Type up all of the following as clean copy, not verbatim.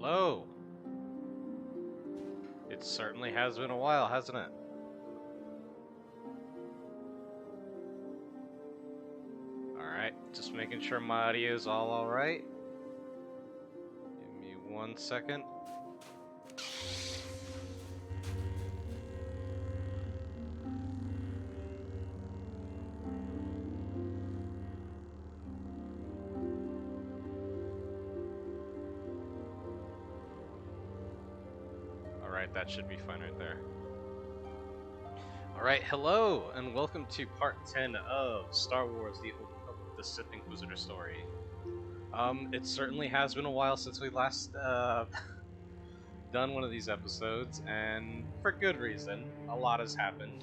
Hello. It certainly has been a while, hasn't it? Alright, just making sure my audio is all alright. Give me 1 second. Alright, that should be fine right there. Alright, hello, and welcome to part 10 of Star Wars The Old Republic, the Sith Inquisitor story. It certainly has been a while since we last, done one of these episodes, and for good reason. A lot has happened.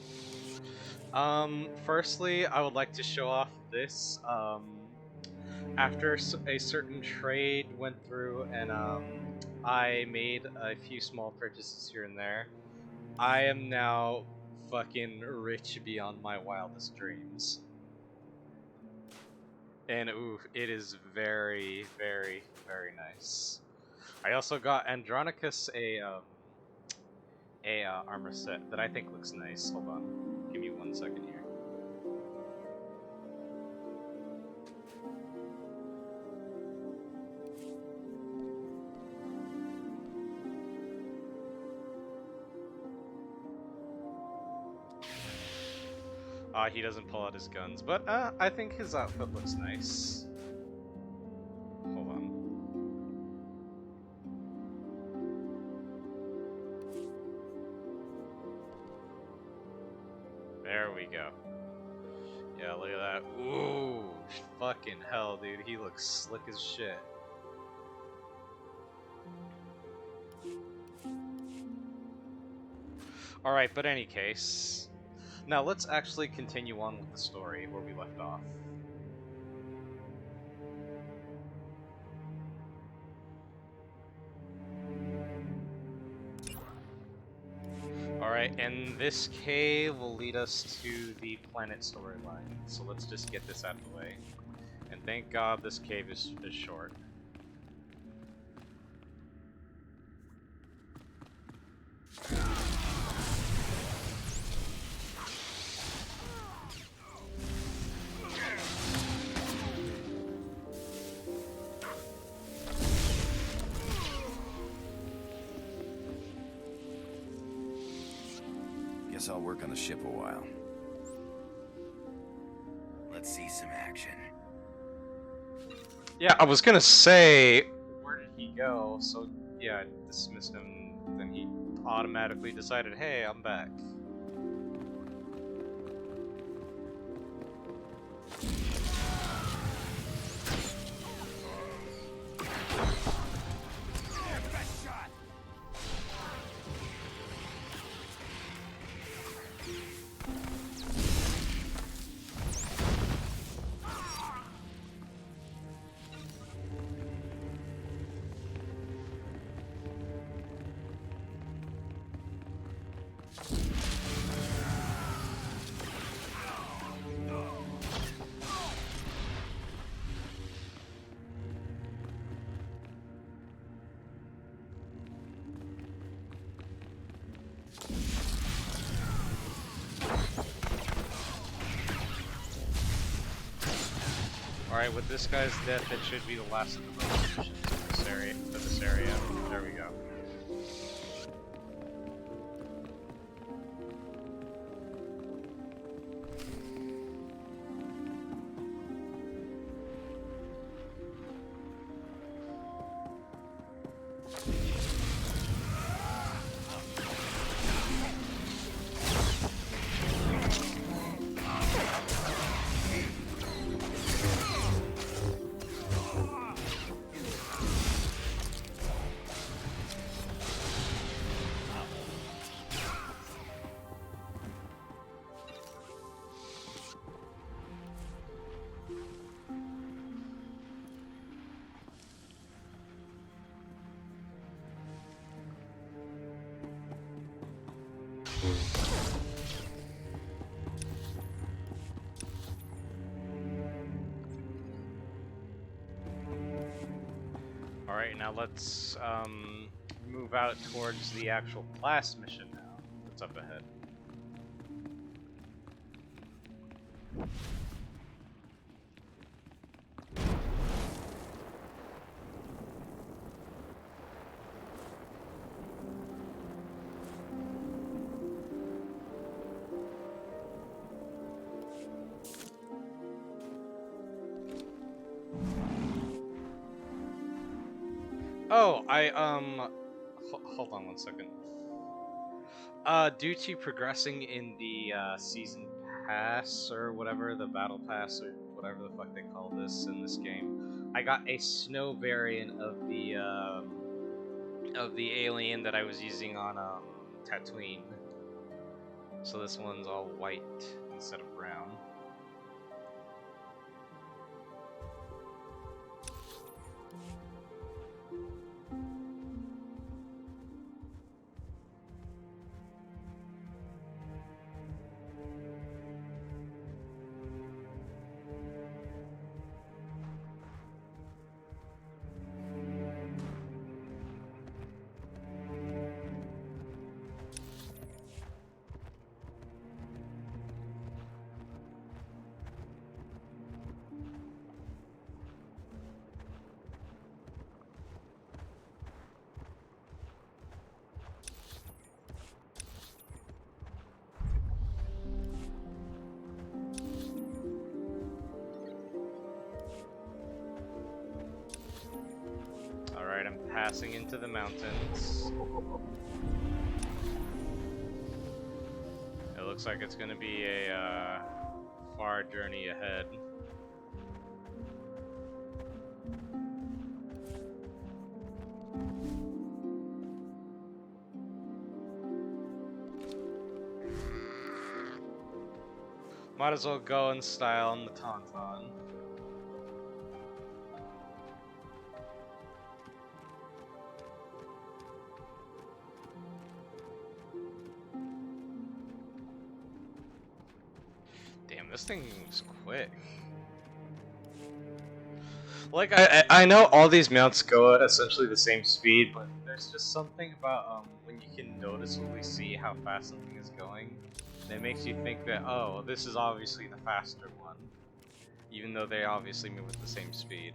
Firstly, I would like to show off this. After a certain trade went through and, I made a few small purchases here and there, I am now fucking rich beyond my wildest dreams. And ooh, it is very, very, very nice. I also got Andronicus a armor set that I think looks nice. Hold on, give me 1 second here. He doesn't pull out his guns, but I think his outfit looks nice. Hold on. There we go. Yeah, look at that. Ooh, fucking hell, dude. He looks slick as shit. Alright, but any case. Now let's actually continue on with the story where we left off. Alright, and this cave will lead us to the planet storyline, so let's just get this out of the way. And thank God this cave is short. Guess I'll work on the ship a while. Let's see some action. Yeah, I was gonna say, where did he go? So, yeah, I dismissed him, then he automatically decided, hey, I'm back. Alright, with this guy's death, it should be the last of the bonus missions in this area. There we go. Alright, now let's move out towards the actual class mission now. That's up ahead. Oh, hold on one second. Due to progressing in the season pass or whatever, the battle pass or whatever the fuck they call this in this game, I got a snow variant of the alien that I was using on Tatooine. So this one's all white instead of brown. Alright, I'm passing into the mountains. It looks like it's gonna be a far journey ahead. Might as well go in style on the Tauntaun. Damn, this thing moves quick. Like, I know all these mounts go at essentially the same speed, but there's just something about when you can noticeably see how fast something is going, that makes you think that, oh, this is obviously the faster one, even though they obviously move at the same speed.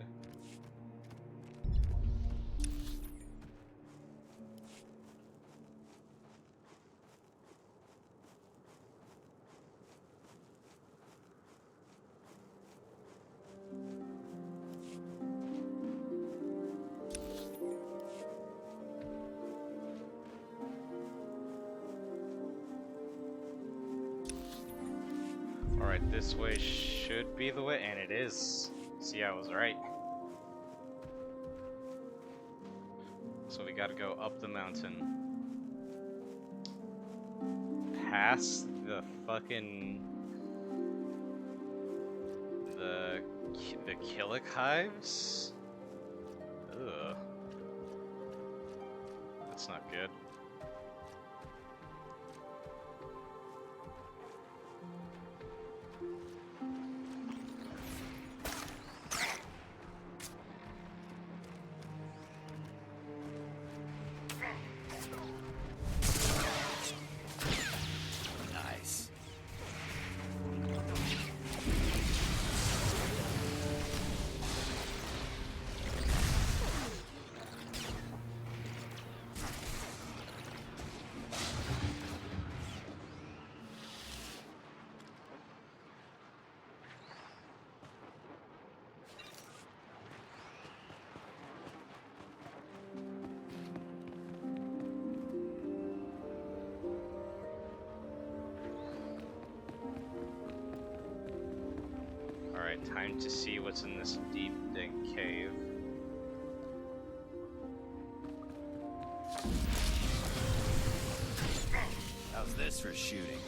Alright, this way should be the way, and it is. See, I was right. So we gotta go up the mountain. Past the fucking... The Killick hives? Ugh. That's not good. Alright, time to see what's in this deep, dank cave. How's this for shooting?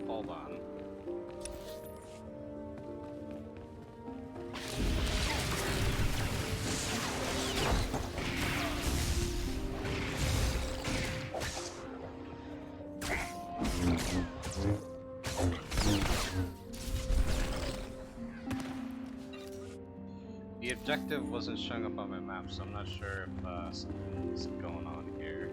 Hold on. The objective wasn't showing up on my map, so I'm not sure if something's going on here.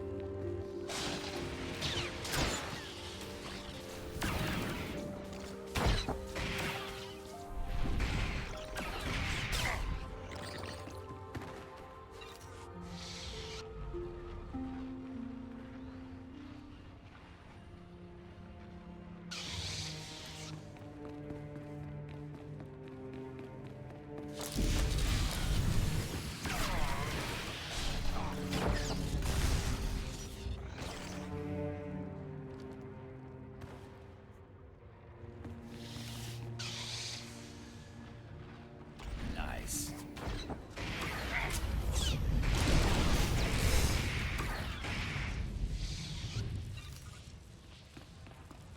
Nice.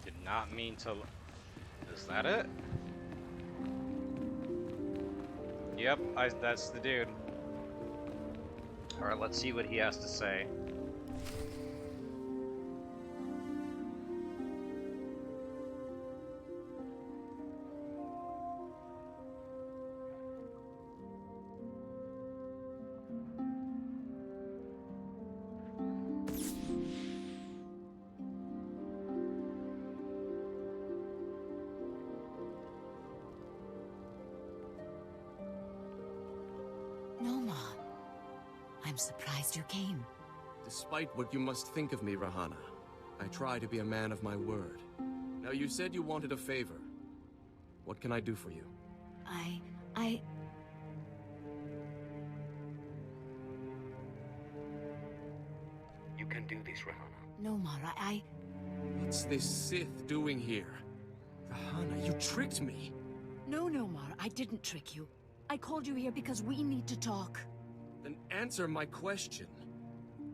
Did not mean to. Is that it? Yep, that's the dude. Alright, let's see what he has to say. Noma, I'm surprised you came. Despite what you must think of me, Rahana, I try to be a man of my word. Now, you said you wanted a favor. What can I do for you? You can do this, Rahana. No, Mara, What's this Sith doing here? Rahana, you tricked me! No, Mara, I didn't trick you. I called you here because we need to talk. Then answer my question.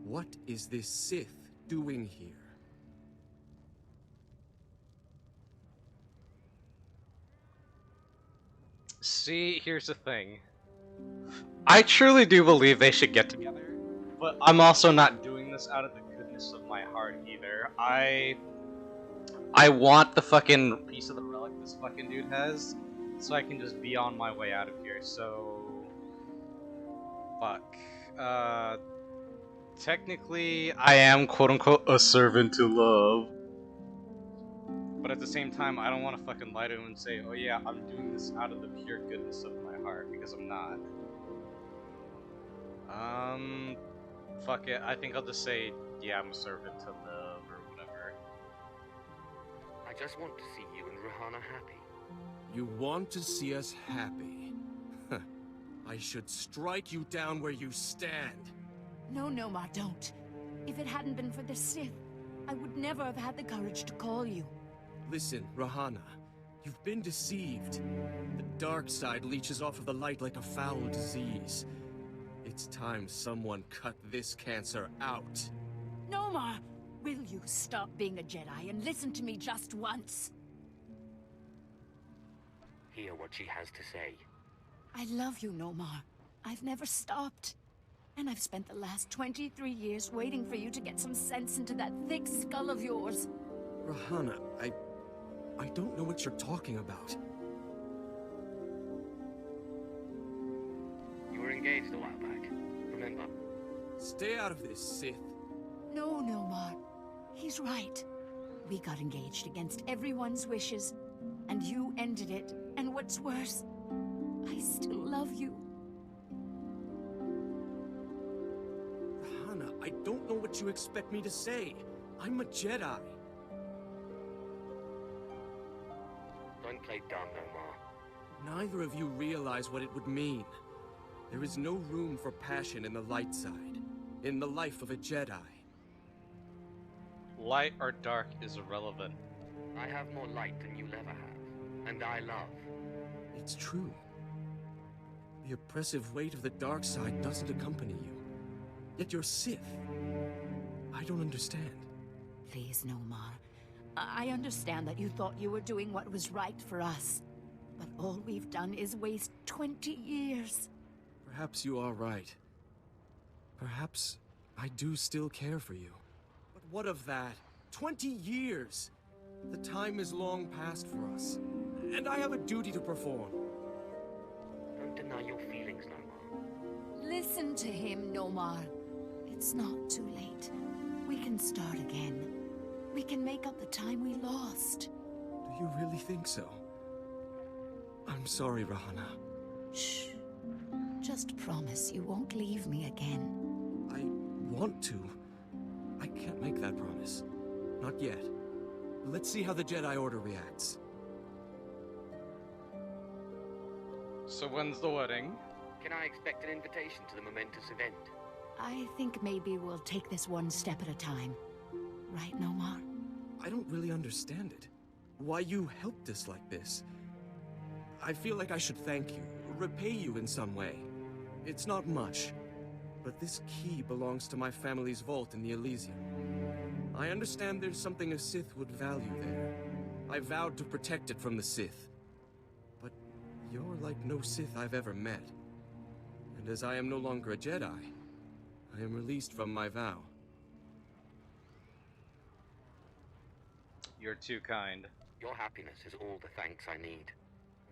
What is this Sith doing here? See, here's the thing. I truly do believe they should get together, but I'm also not doing this out of the goodness of my heart either. I want the fucking piece of the relic this fucking dude has, so I can just be on my way out of here, so... Fuck. Technically, I am quote-unquote a servant to love. But at the same time, I don't want to fucking lie to him and say, oh yeah, I'm doing this out of the pure goodness of my heart, because I'm not. Fuck it, I think I'll just say, yeah, I'm a servant to love, or whatever. I just want to see you and Rahana happy. You want to see us happy? I should strike you down where you stand. No, Mara, don't. If it hadn't been for the Sith, I would never have had the courage to call you. Listen, Rahana, you've been deceived. The dark side leeches off of the light like a foul disease. It's time someone cut this cancer out. No, Mara, will you stop being a Jedi and listen to me just once? Hear what she has to say. I love you, Nomar. I've never stopped. And I've spent the last 23 years waiting for you to get some sense into that thick skull of yours. Rahana, I don't know what you're talking about. You were engaged a while back, remember? Stay out of this, Sith. No, Nomar. He's right. We got engaged against everyone's wishes, and you ended it. And what's worse, I still love you. Rahana, I don't know what you expect me to say. I'm a Jedi. Don't play dumb, Nomar. Neither of you realize what it would mean. There is no room for passion in the light side, in the life of a Jedi. Light or dark is irrelevant. I have more light than you'll ever have, and I love. It's true. The oppressive weight of the dark side doesn't accompany you. Yet you're Sith. I don't understand. Please, Nomar. I understand that you thought you were doing what was right for us. But all we've done is waste 20 years. Perhaps you are right. Perhaps I do still care for you. But what of that? 20 years! The time is long past for us. And I have a duty to perform. Don't deny your feelings, Nomar. Listen to him, Nomar. It's not too late. We can start again. We can make up the time we lost. Do you really think so? I'm sorry, Rahana. Shh. Just promise you won't leave me again. I want to. I can't make that promise. Not yet. Let's see how the Jedi Order reacts. So when's the wedding? Can I expect an invitation to the momentous event? I think maybe we'll take this one step at a time. Right, Nomar? I don't really understand it. Why you helped us like this. I feel like I should thank you, repay you in some way. It's not much, but this key belongs to my family's vault in the Elysium. I understand there's something a Sith would value there. I vowed to protect it from the Sith. But you're like no Sith I've ever met. And as I am no longer a Jedi, I am released from my vow. You're too kind. Your happiness is all the thanks I need.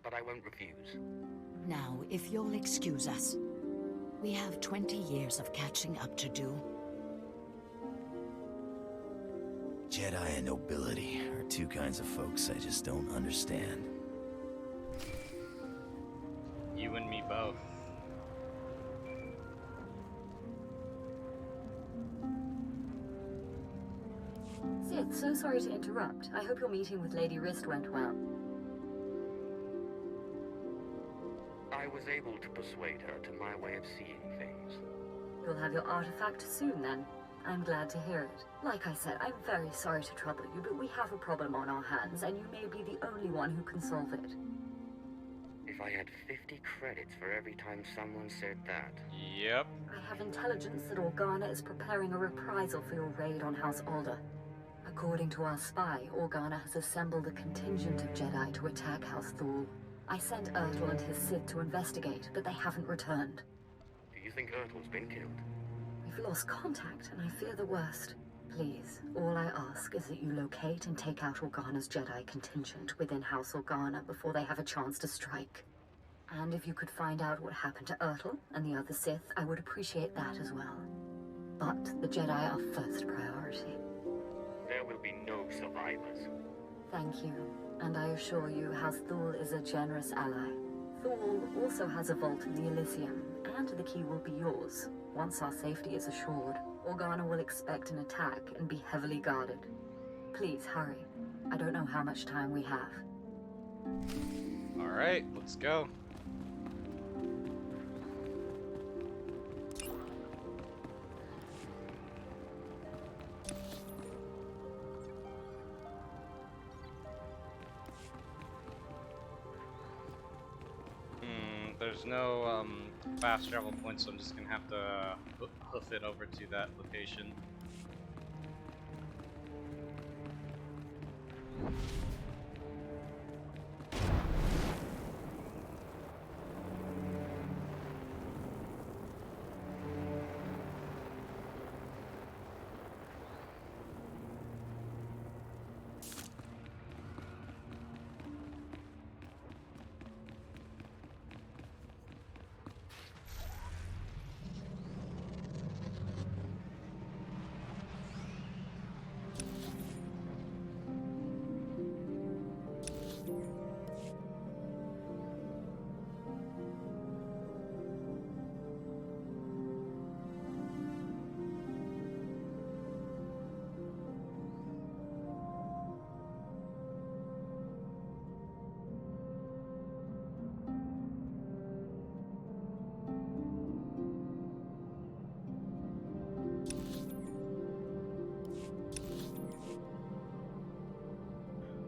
But I won't refuse. Now, if you'll excuse us, we have 20 years of catching up to do. Jedi and nobility are two kinds of folks I just don't understand. You and me both. Sith, so sorry to interrupt. I hope your meeting with Lady Rist went well. I was able to persuade her to my way of seeing things. You'll have your artifact soon, then. I'm glad to hear it. Like I said, I'm very sorry to trouble you, but we have a problem on our hands, and you may be the only one who can solve it. If I had 50 credits for every time someone said that. Yep. I have intelligence that Organa is preparing a reprisal for your raid on House Alder. According to our spy, Organa has assembled a contingent of Jedi to attack House Thul. I sent Ertl and his Sith to investigate, but they haven't returned. Do you think Ertl's been killed? We've lost contact, and I fear the worst. Please, all I ask is that you locate and take out Organa's Jedi contingent within House Organa before they have a chance to strike. And if you could find out what happened to Ertl and the other Sith, I would appreciate that as well. But the Jedi are first priority. There will be no survivors. Thank you, and I assure you House Thul is a generous ally. Thul also has a vault in the Elysium, and the key will be yours. Once our safety is assured, Organa will expect an attack and be heavily guarded. Please hurry. I don't know how much time we have. Alright, let's go. There's no fast travel points, so I'm just gonna have to hoof it over to that location.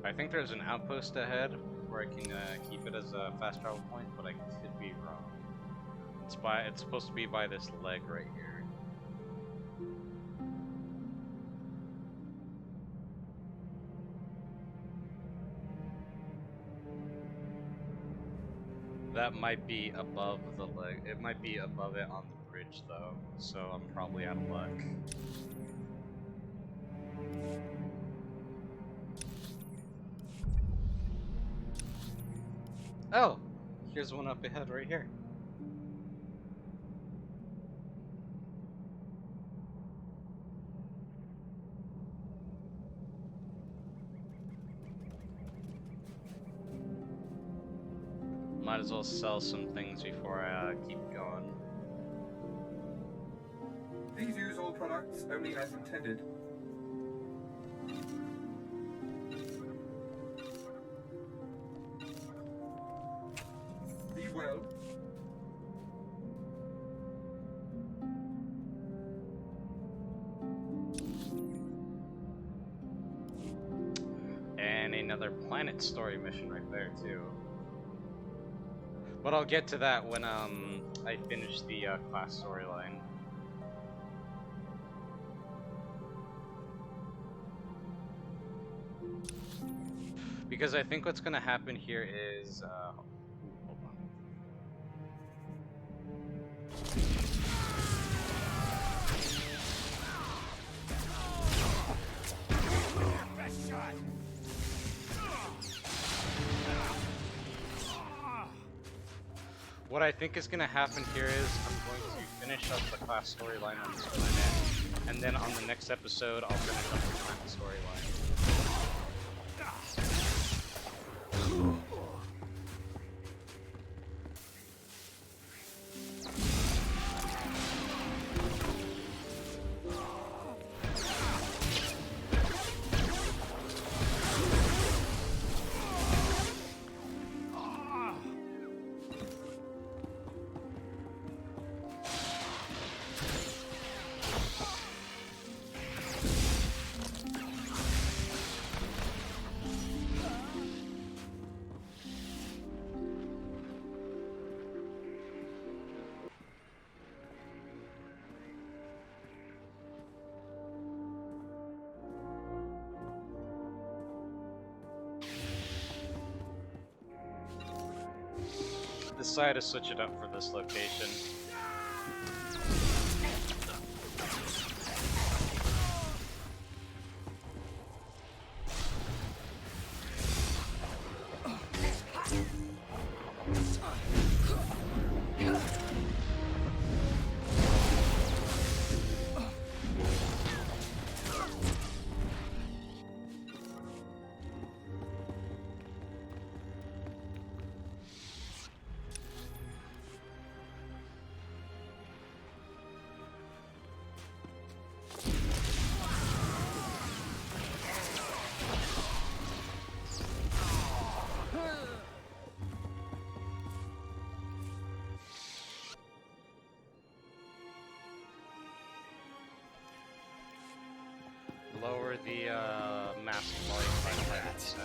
I think there's an outpost ahead where I can keep it as a fast travel point, but I could be wrong. It's supposed to be by this leg right here. That might be above the leg. It might be above it on the bridge though, so I'm probably out of luck. Oh, here's one up ahead right here. Might as well sell some things before I keep going. Please use all products only as intended. Be well. And another planet story mission right there too. But I'll get to that when I finish the class storyline. Because I think what's gonna happen here is hold on. What I think is going to happen here is I'm going to finish up the class storyline on this planet, and then on the next episode I'll finish up the planet storyline. Decided to switch it up for this location. Lower the mask volume by 5%.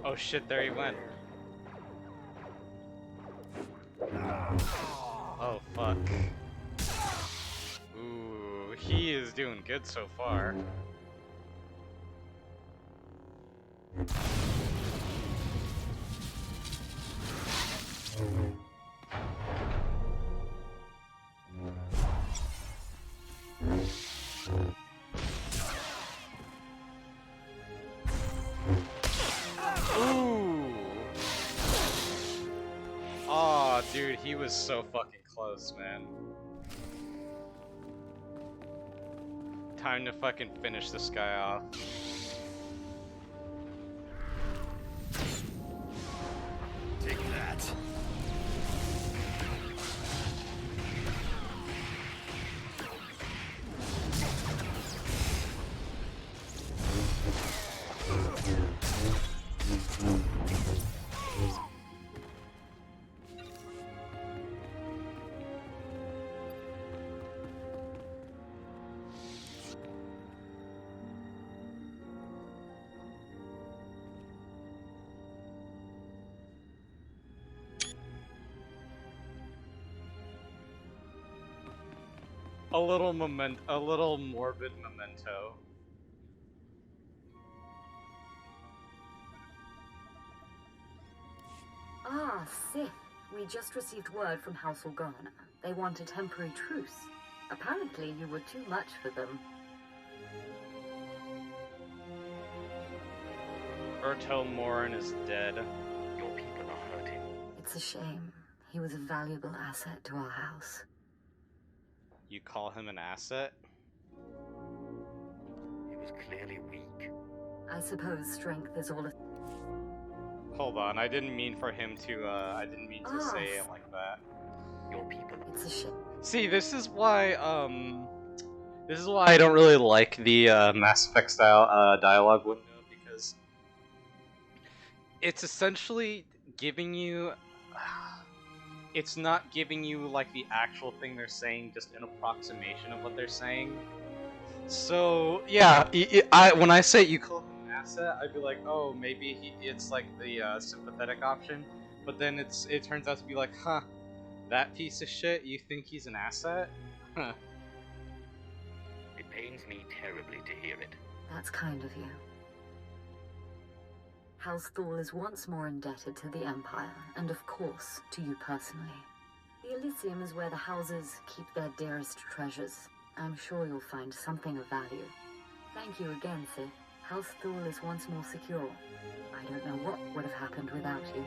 Oh shit, there he went. Oh fuck. Ooh, he is doing good so far. Ooh. Aw, dude, he was so fucking close, man. Time to fucking finish this guy off. Take that. A little morbid memento. Ah, Sith. We just received word from House Organa. They want a temporary truce. Apparently you were too much for them. Urto Morin is dead. Your people are hurting. It's a shame. He was a valuable asset to our house. You call him an asset? He was clearly weak. I suppose strength is all a... Hold on, I didn't mean for him to, I didn't mean to say it like that. Your people It's a shame. See, this is why I don't really like the, Mass Effect style, dialogue window, because it's essentially giving you... It's not giving you, like, the actual thing they're saying, just an approximation of what they're saying. So, yeah, when I say you call him an asset, I'd be like, oh, maybe it's, like, the, sympathetic option. But then it turns out to be like, huh, that piece of shit, you think he's an asset? Huh. It pains me terribly to hear it. That's kind of you. House Thal is once more indebted to the Empire, and of course, to you personally. The Elysium is where the houses keep their dearest treasures. I'm sure you'll find something of value. Thank you again, Sith. House Thal is once more secure. I don't know what would have happened without you.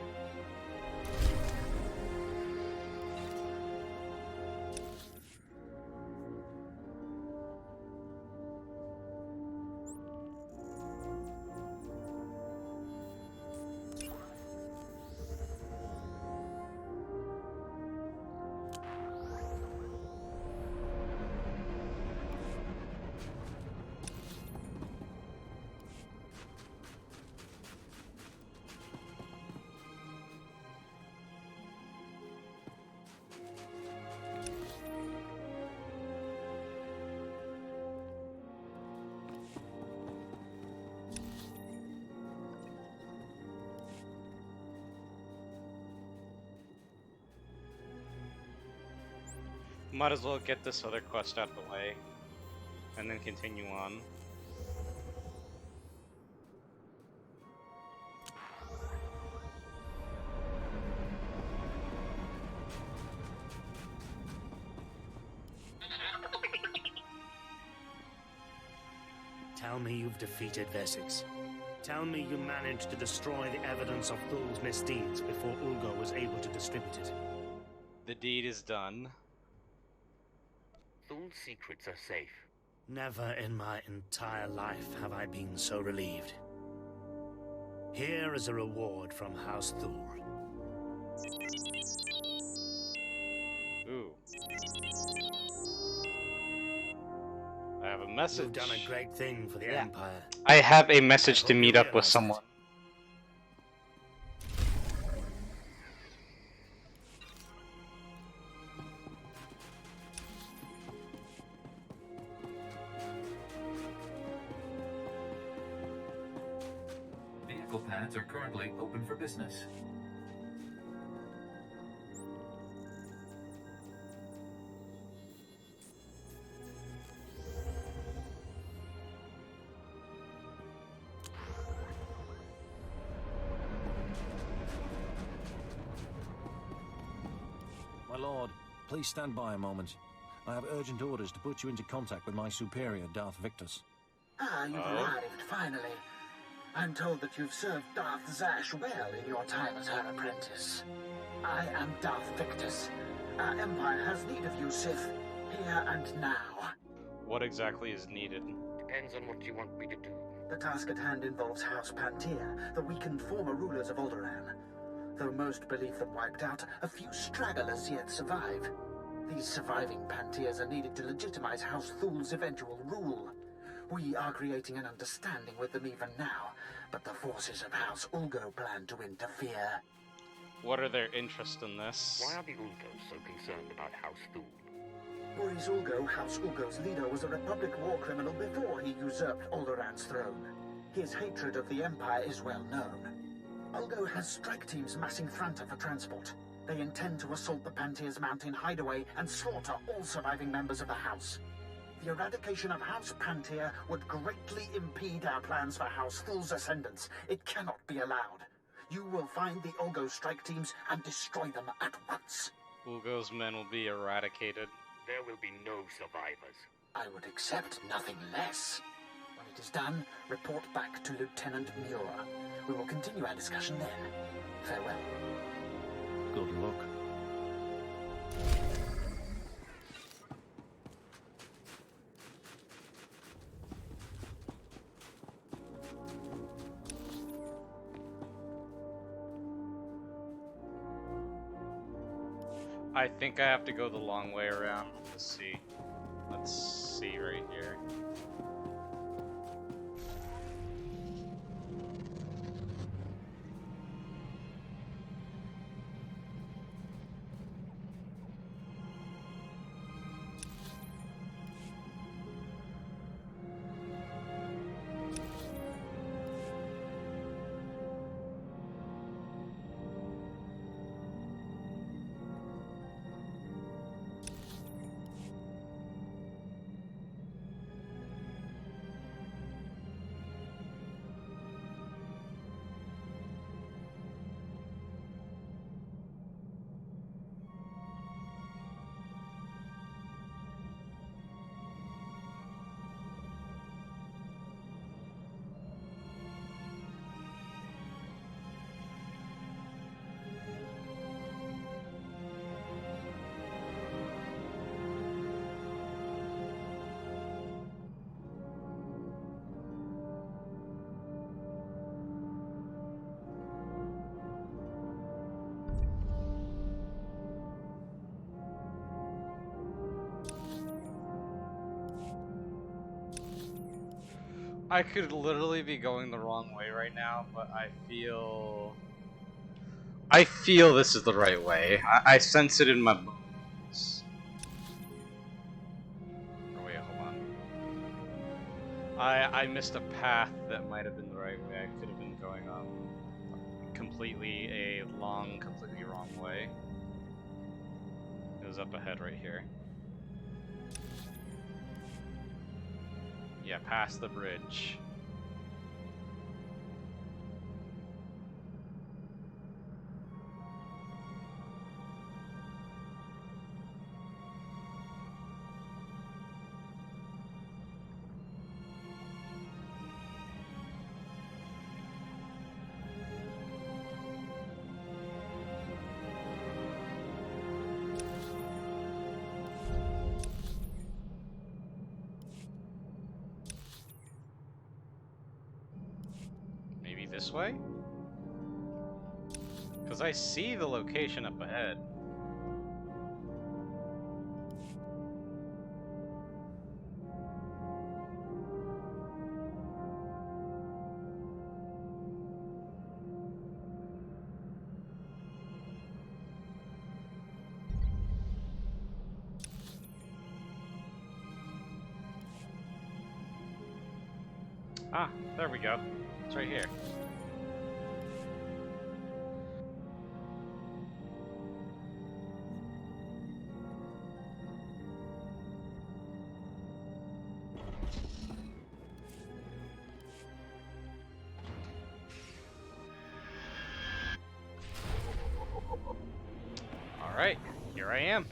Might as well get this other quest out of the way, and then continue on. Tell me you've defeated Vesix. Tell me you managed to destroy the evidence of Thul's misdeeds before Ulgo was able to distribute it. The deed is done. Thul's secrets are safe. Never in my entire life have I been so relieved. Here is a reward from House Thul. Ooh. I have a message. You've done a great thing for the Empire. I have a message to meet up with someone. medical pads are currently open for business. My lord, please stand by a moment. I have urgent orders to put you into contact with my superior, Darth Victus. Ah, you've arrived, finally. I'm told that you've served Darth Zash well in your time as her apprentice. I am Darth Victus. Our Empire has need of you, Sith, here and now. What exactly is needed? Depends on what you want me to do. The task at hand involves House Pantia, the weakened former rulers of Alderaan. Though most believe them wiped out, a few stragglers yet survive. These surviving Pantiers are needed to legitimize House Thul's eventual rule. We are creating an understanding with them even now, but the forces of House Ulgo plan to interfere. What are their interests in this? Why are the Ulgos so concerned about House Thul? Maurice Ulgo, House Ulgo's leader, was a Republic war criminal before he usurped Alderaan's throne. His hatred of the Empire is well known. Ulgo has strike teams massing Thranta for transport. They intend to assault the Pantier's mountain hideaway and slaughter all surviving members of the House. The eradication of House Pantier would greatly impede our plans for House Thul's ascendance. It cannot be allowed. You will find the Ulgo strike teams and destroy them at once. Ulgo's men will be eradicated. There will be no survivors. I would accept nothing less. When it is done, report back to Lieutenant Miura. We will continue our discussion then. Farewell. Good luck. I think I have to go the long way around. Let's see. Let's see right here. I could literally be going the wrong way right now, but I feel this is the right way. I sense it in my bones. Oh wait, hold on. I missed a path that might have been the right way. I could have been going completely wrong way. It was up ahead right here. Yeah, past the bridge. This way? Because I see the location up ahead. Ah, there we go. It's right here. Alright, here I am.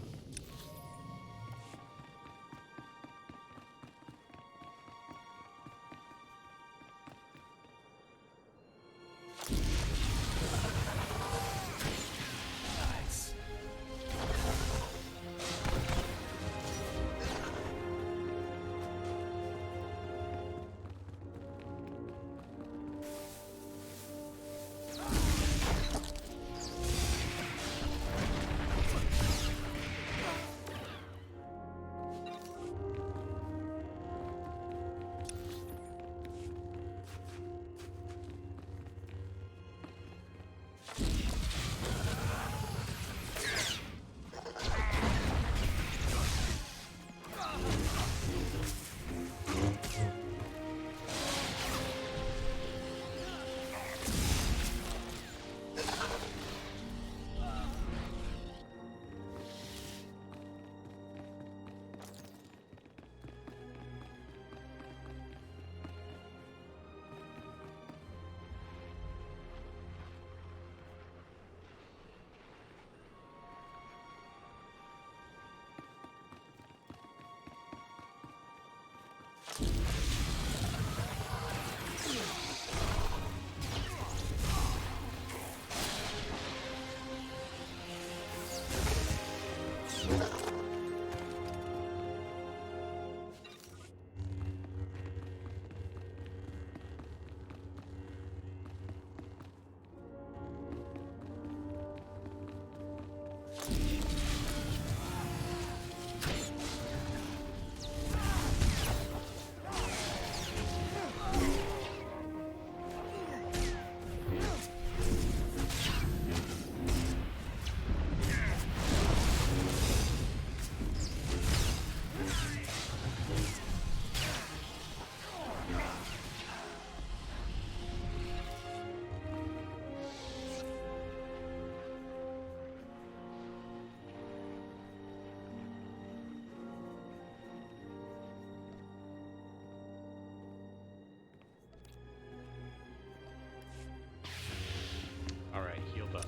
Alright, healed up.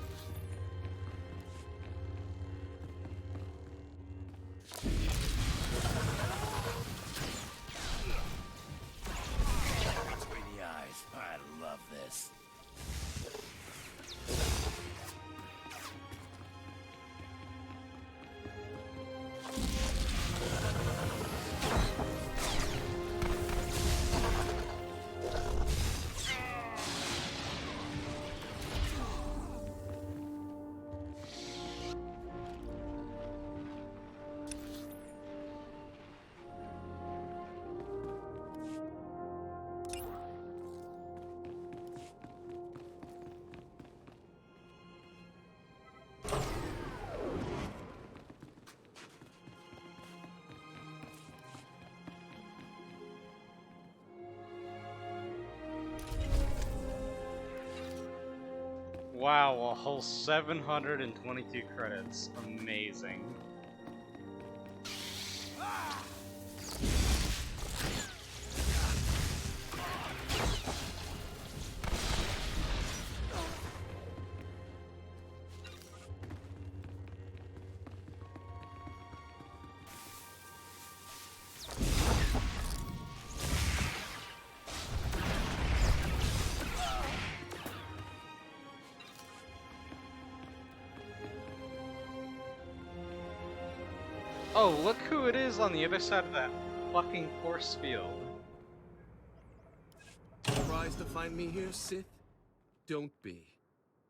Between the eyes. I love this. Wow, a whole 722 credits. Amazing. Oh, look who it is on the other side of that fucking force field. Surprised to find me here, Sith? Don't be.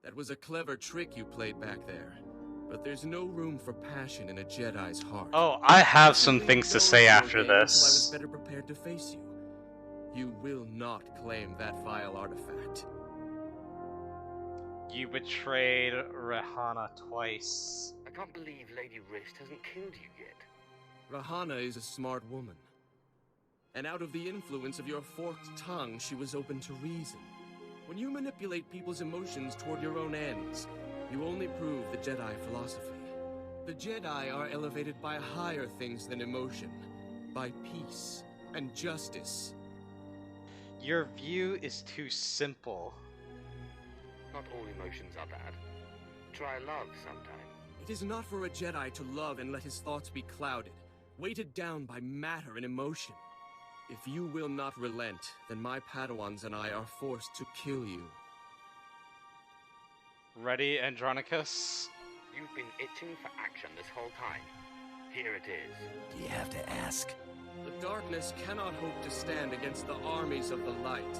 That was a clever trick you played back there. But there's no room for passion in a Jedi's heart. Oh, I have some things to say after Until I this. was better prepared to face you. You will not claim that vile artifact. You betrayed Rahana twice. I can't believe Lady Wrist hasn't killed you yet. Rahana is a smart woman. And out of the influence of your forked tongue, she was open to reason. When you manipulate people's emotions toward your own ends, you only prove the Jedi philosophy. The Jedi are elevated by higher things than emotion, by peace and justice. Your view is too simple. Not all emotions are bad. Try love sometime. It is not for a Jedi to love and let his thoughts be clouded, weighted down by matter and emotion. If you will not relent, then my Padawans and I are forced to kill you. Ready, Andronicus? You've been itching for action this whole time. Here it is. Do you have to ask? The darkness cannot hope to stand against the armies of the light.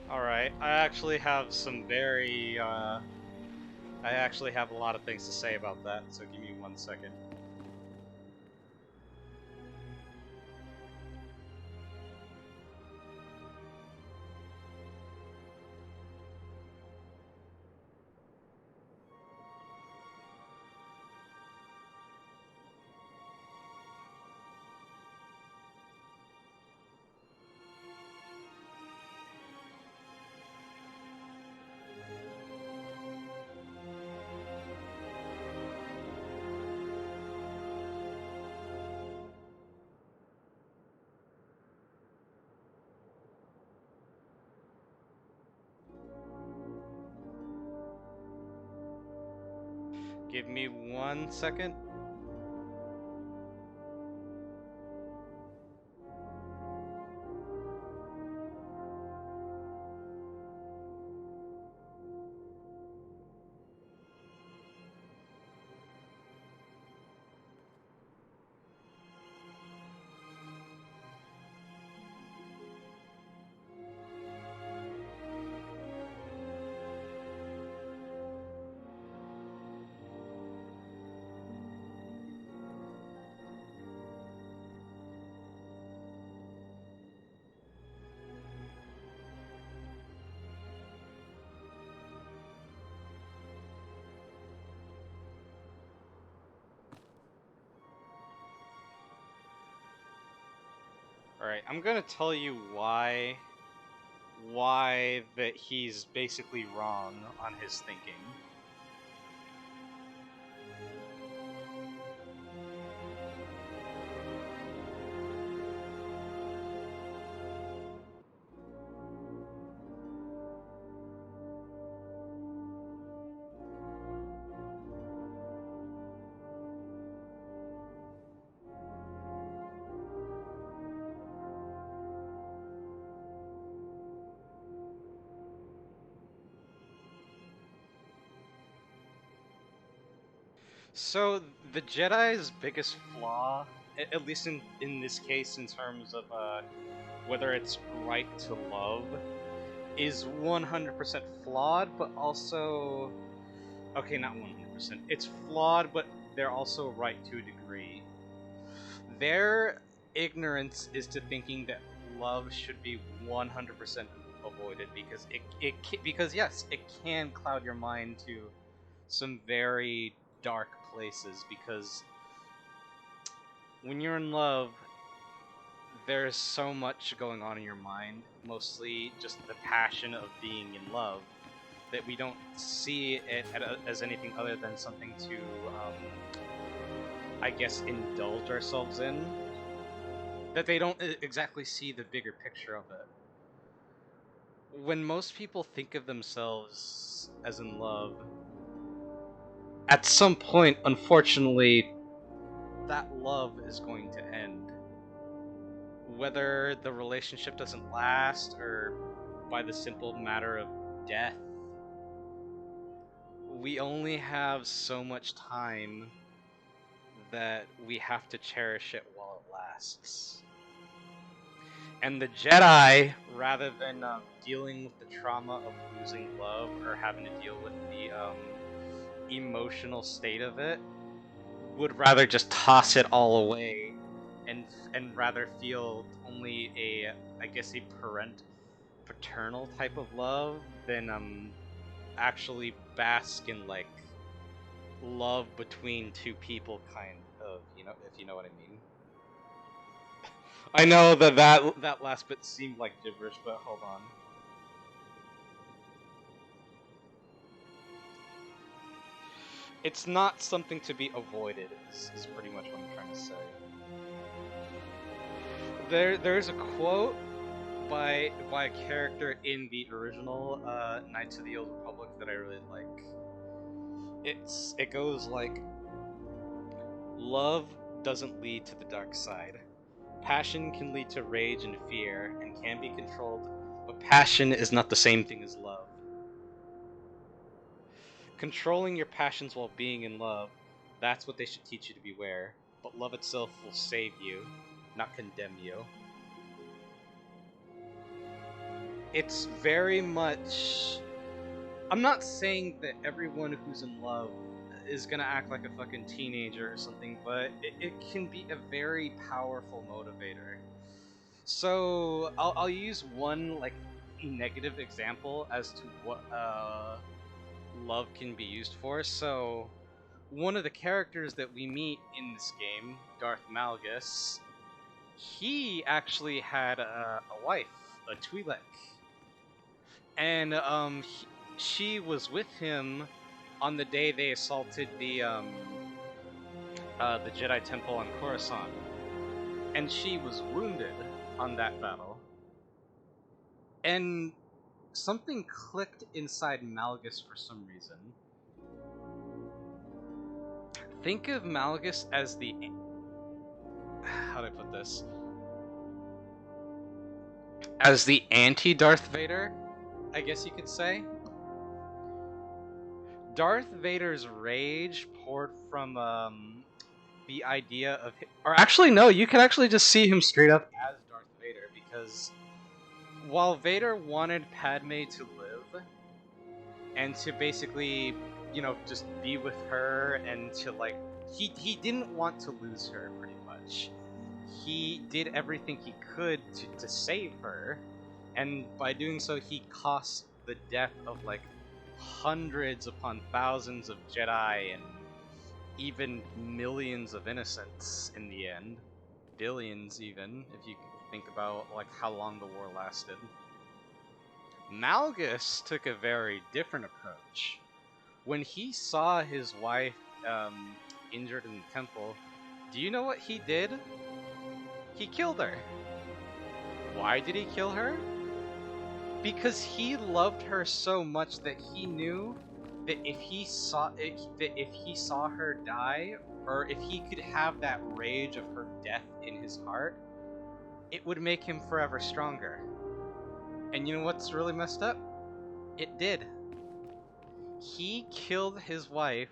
Alright, I actually have some very, I actually have a lot of things to say about that, so give me 1 second. Give me 1 second. Alright, I'm gonna tell you why that he's basically wrong on his thinking. So, the Jedi's biggest flaw, at least in this case, in terms of whether it's right to love, is 100% flawed, but also... Okay, not 100%. It's flawed, but they're also right to a degree. Their ignorance is to thinking that love should be 100% avoided, because yes, it can cloud your mind to some very dark places, because when you're in love, there's so much going on in your mind, mostly just the passion of being in love, that we don't see it as anything other than something to, I guess, indulge ourselves in. That they don't exactly see the bigger picture of it. When most people think of themselves as in love, at some point, unfortunately, that love is going to end. Whether the relationship doesn't last, or by the simple matter of death, we only have so much time that we have to cherish it while it lasts. And the Jedi, rather than dealing with the trauma of losing love, or having to deal with the emotional state of it, would rather just toss it all away and rather feel only a, I guess, a paternal type of love, than actually bask in like love between two people, kind of, you know, if you know what I mean. I know that last bit seemed like gibberish, but hold on. It's not something to be avoided, is pretty much what I'm trying to say. There's a quote by a character in the original Knights of the Old Republic that I really like. It goes like, love doesn't lead to the dark side. Passion can lead to rage and fear and can be controlled, but passion is not the same thing as love. Controlling your passions while being in love, that's what they should teach you to beware. But love itself will save you, not condemn you. It's very much... I'm not saying that everyone who's in love is gonna act like a fucking teenager or something, but it can be a very powerful motivator. So I'll use one like negative example as to what love can be used for. So one of the characters that we meet in this game, Darth Malgus, he actually had a wife, a Twi'lek, and she was with him on the day they assaulted the Jedi Temple on Coruscant, and she was wounded on that battle. And something clicked inside Malgus for some reason. Think of Malgus as the... how do I put this? As the anti-Darth Vader, I guess you could say. Darth Vader's rage poured from the idea of... or actually, no, you can actually just see him straight up as Darth Vader, because while Vader wanted Padme to live, and to basically, you know, just be with her, and to, like, he didn't want to lose her, pretty much. He did everything he could to save her, and by doing so, he cost the death of, like, hundreds upon thousands of Jedi, and even millions of innocents in the end. Billions, even, if you think about, like, how long the war lasted. Malgus took a very different approach. When he saw his wife injured in the temple, do you know what he did? He killed her. Why did he kill her? Because he loved her so much that he knew that if he saw her die, or if he could have that rage of her death in his heart, it would make him forever stronger. And you know what's really messed up? It did. He killed his wife,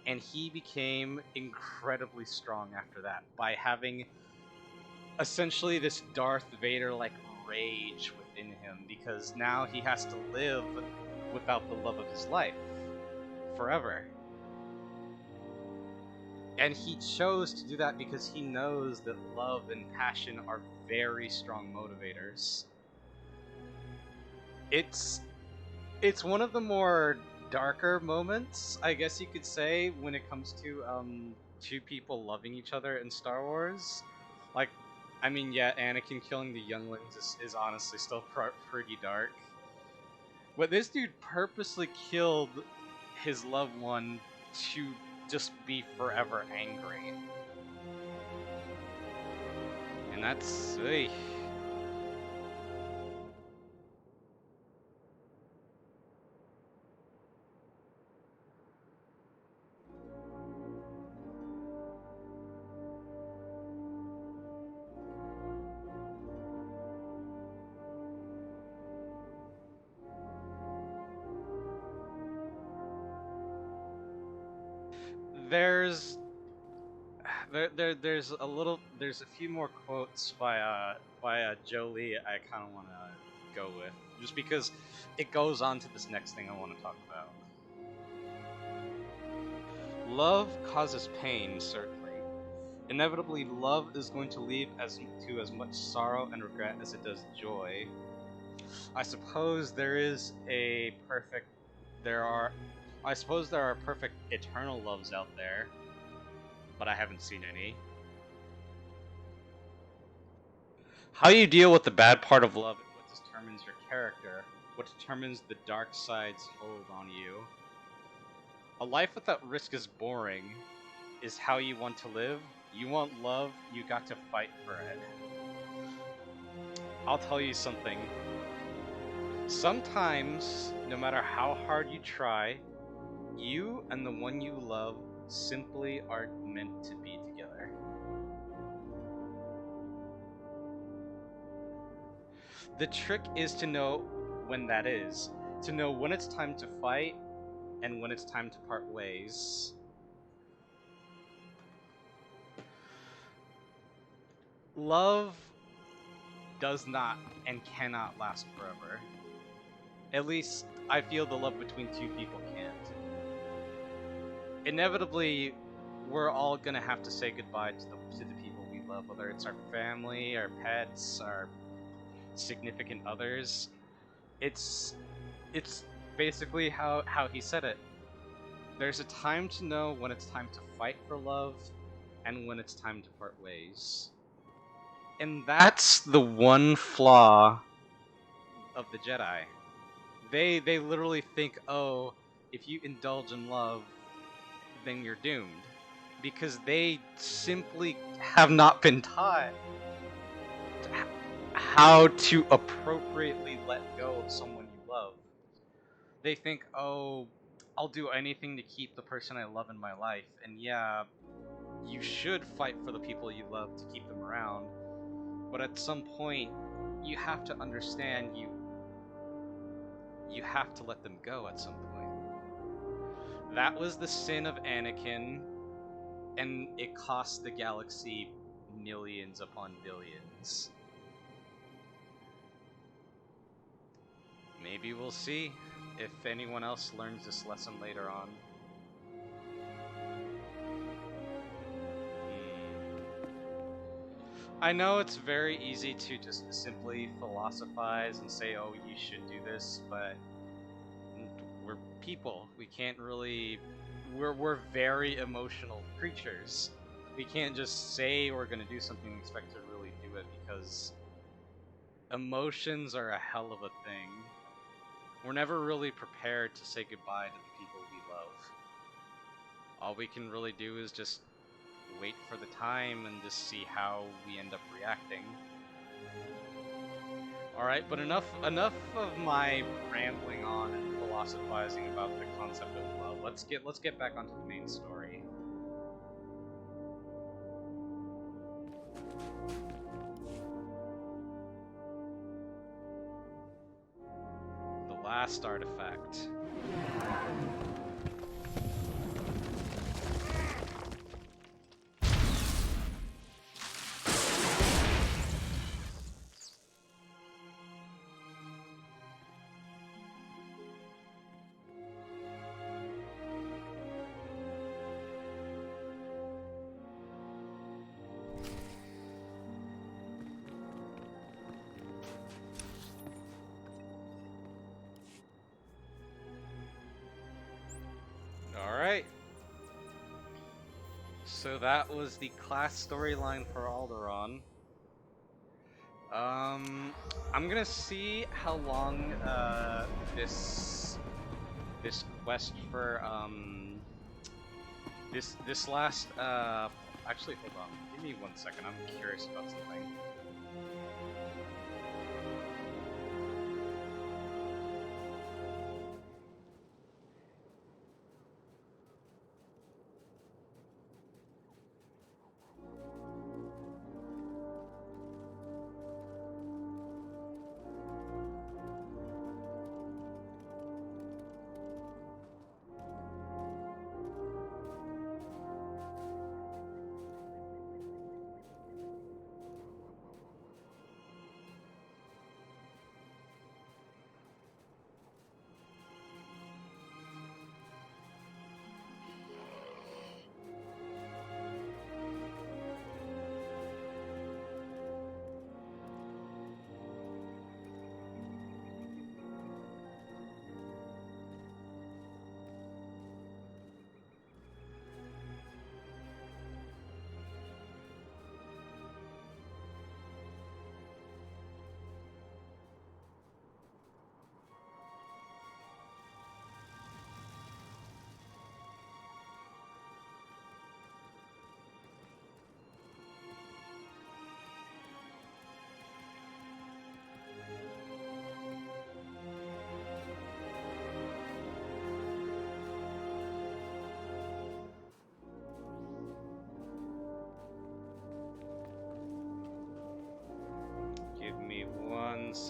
and he became incredibly strong after that by having essentially this Darth Vader-like rage within him, because now he has to live without the love of his life forever. And he chose to do that because he knows that love and passion are very strong motivators. It's one of the more darker moments, I guess you could say, when it comes to two people loving each other in Star Wars. Like, I mean, yeah, Anakin killing the younglings is honestly still pretty dark. But this dude purposely killed his loved one to just be forever angry. And that's... Ugh. There's a few more quotes by Jolie I kind of want to go with, just because it goes on to this next thing I want to talk about. Love causes pain, certainly. Inevitably, love is going to lead to as much sorrow and regret as it does joy. I suppose there is a perfect. I suppose there are perfect eternal loves out there, but I haven't seen any. How you deal with the bad part of love is what determines your character, what determines the dark side's hold on you. A life without risk is boring, is how you want to live. You want love, you got to fight for it. I'll tell you something. Sometimes, no matter how hard you try, you and the one you love simply aren't meant to be together. The trick is to know when that is. To know when it's time to fight and when it's time to part ways. Love does not and cannot last forever. At least, I feel the love between two people can't. Inevitably, we're all gonna have to say goodbye to the people we love, whether it's our family, our pets, our significant others. It's basically how he said it. There's a time to know when it's time to fight for love, and when it's time to part ways. And that's the one flaw of the Jedi. They literally think, oh, if you indulge in love, then you're doomed. Because they simply have not been taught how to appropriately let go of someone you love. They think, oh, I'll do anything to keep the person I love in my life. And yeah, you should fight for the people you love to keep them around. But at some point, you have to understand you have to let them go at some point. That was the sin of Anakin, and it cost the galaxy millions upon billions. Maybe we'll see if anyone else learns this lesson later on. I know it's very easy to just simply philosophize and say, oh, you should do this, but we're people. We can't really... We're very emotional creatures. We can't just say we're gonna do something and expect to really do it, because emotions are a hell of a thing. We're never really prepared to say goodbye to the people we love. All we can really do is just wait for the time and just see how we end up reacting. Alright, but enough of my rambling on and philosophizing about the concept of love. Let's get back onto the main story. The last artifact. Alright. So that was the class storyline for Alderaan. I'm gonna see how long this quest for this last actually, hold on. Give me 1 second. I'm curious about something.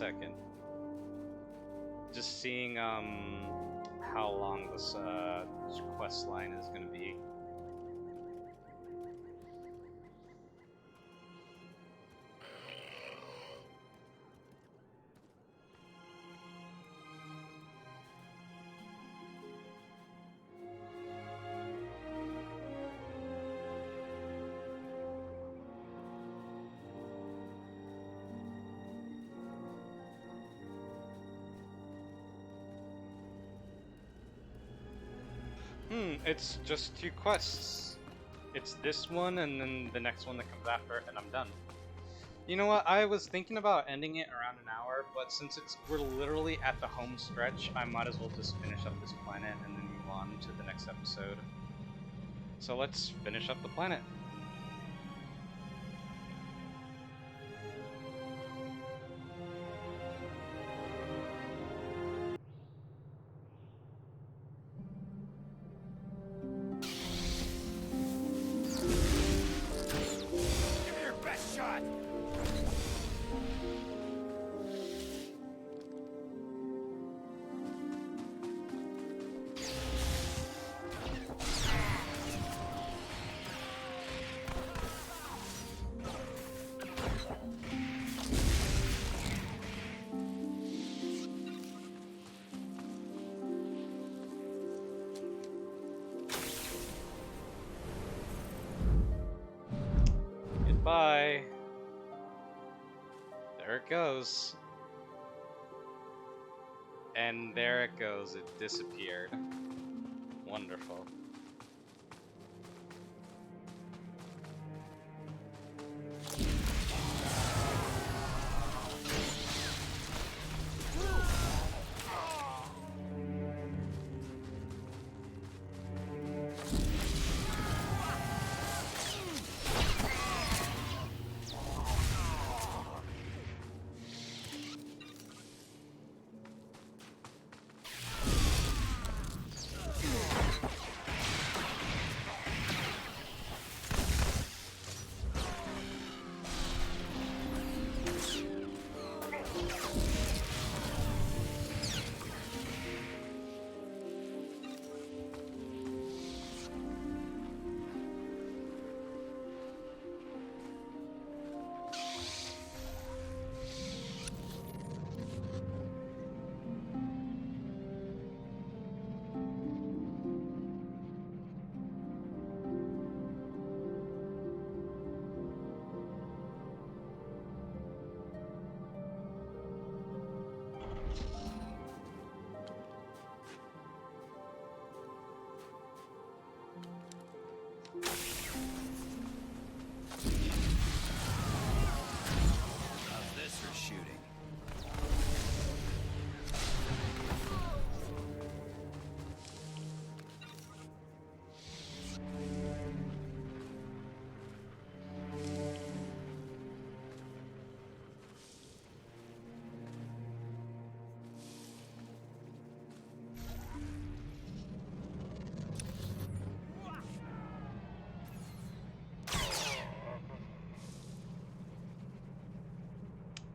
second. Just seeing how long this quest line is gonna be. It's just 2 quests. It's this one and then the next one that comes after, and I'm done. You know what? I was thinking about ending it around an hour, but since we're literally at the home stretch, I might as well just finish up this planet and then move on to the next episode. So let's finish up the planet. Bye. There it goes. And there it goes. It disappeared. Wonderful.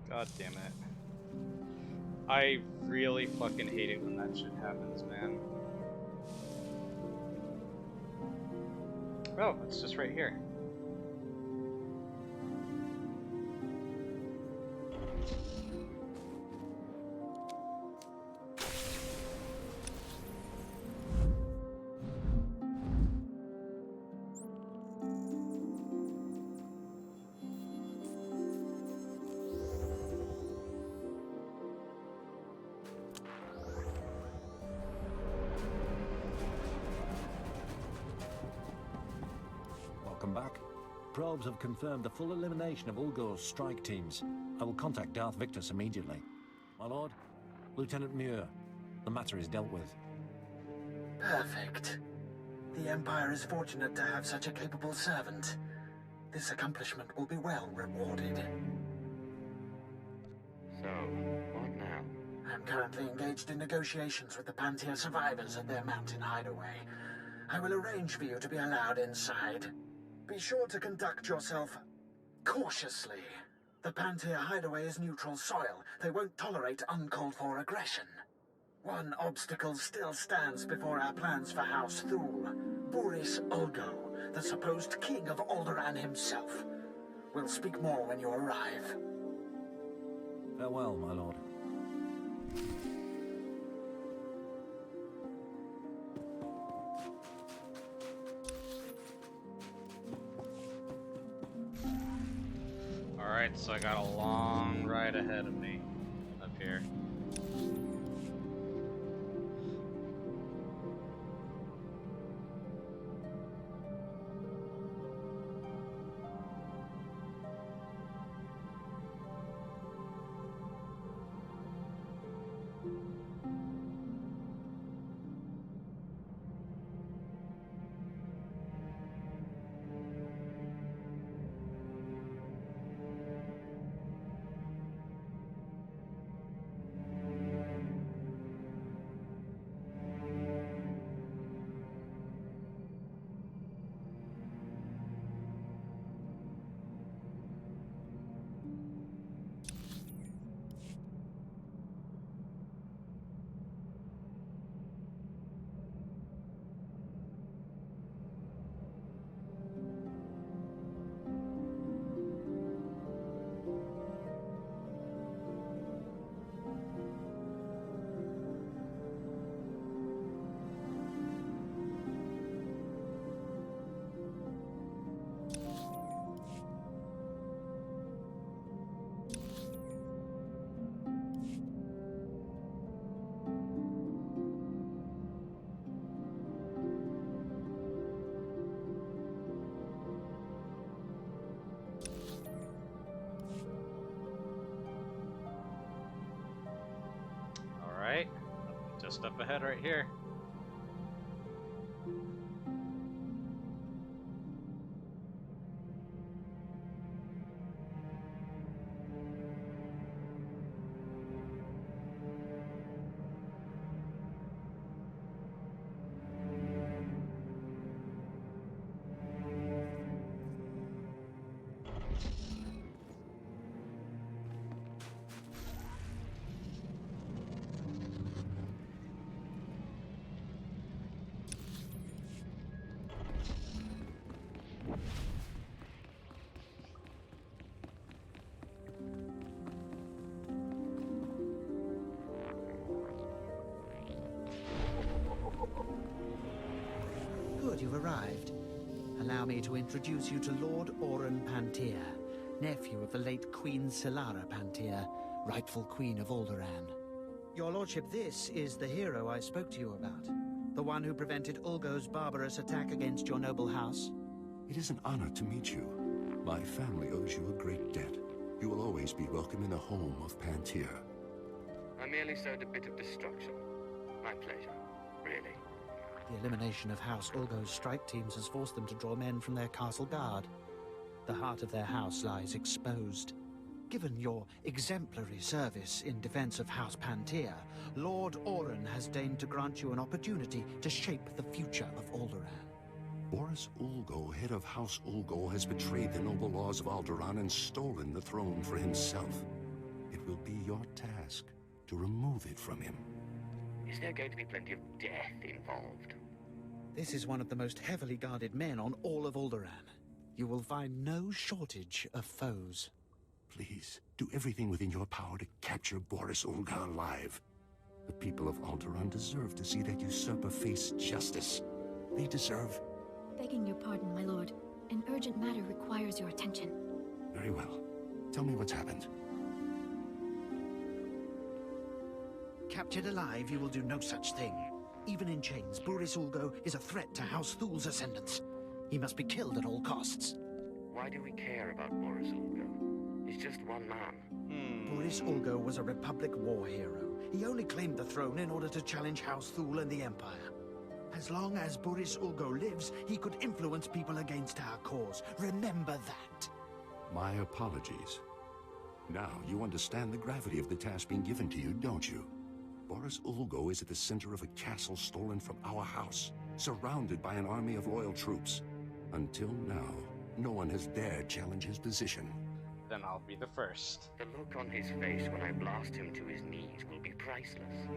God damn it. I really fucking hate it when that shit happens, man. Oh, it's just right here. Welcome back. Probes have confirmed the full elimination of Ulgo's strike teams. I will contact Darth Victus immediately. My lord, Lieutenant Muir, the matter is dealt with. Perfect. The Empire is fortunate to have such a capable servant. This accomplishment will be well rewarded. So, what now? I'm currently engaged in negotiations with the Pantia survivors at their mountain hideaway. I will arrange for you to be allowed inside. Be sure to conduct yourself cautiously. The Pantyr hideaway is neutral soil. They won't tolerate uncalled-for aggression. One obstacle still stands before our plans for House Thule. Boris Ulgo, the supposed king of Alderaan himself. We'll speak more when you arrive. Farewell, my lord. Alright, so I got a long ride ahead of me up here. Alright, just up ahead right here. Good, you've arrived. Allow me to introduce you to Lord Oren Pantyr, nephew of the late Queen Solara Pantyr, rightful Queen of Alderaan. Your lordship, this is the hero I spoke to you about. The one who prevented Ulgo's barbarous attack against your noble house. It is an honor to meet you. My family owes you a great debt. You will always be welcome in the home of Pantyr. I merely sowed a bit of destruction. My pleasure, really. The elimination of House Ulgo's strike teams has forced them to draw men from their castle guard. The heart of their house lies exposed. Given your exemplary service in defense of House Pantyr, Lord Oren has deigned to grant you an opportunity to shape the future of Alderaan. Boris Ulgo, head of House Ulgo, has betrayed the noble laws of Alderaan and stolen the throne for himself. It will be your task to remove it from him. Is there going to be plenty of death involved? This is one of the most heavily guarded men on all of Alderaan. You will find no shortage of foes. Please, do everything within your power to capture Boris Ulga alive. The people of Alderaan deserve to see that usurper face justice. They deserve... Begging your pardon, my lord. An urgent matter requires your attention. Very well. Tell me what's happened. Captured alive, you will do no such thing. Even in chains, Boris Ulgo is a threat to House Thule's ascendance. He must be killed at all costs. Why do we care about Boris Ulgo? He's just one man. Boris Ulgo was a Republic war hero. He only claimed the throne in order to challenge House Thule and the Empire. As long as Boris Ulgo lives, he could influence people against our cause. Remember that. My apologies. Now you understand the gravity of the task being given to you, don't you? Boris Ulgo is at the center of a castle stolen from our house, surrounded by an army of loyal troops. Until now, no one has dared challenge his position. then I'll be the first. The look on his face when I blast him to his knees will be priceless.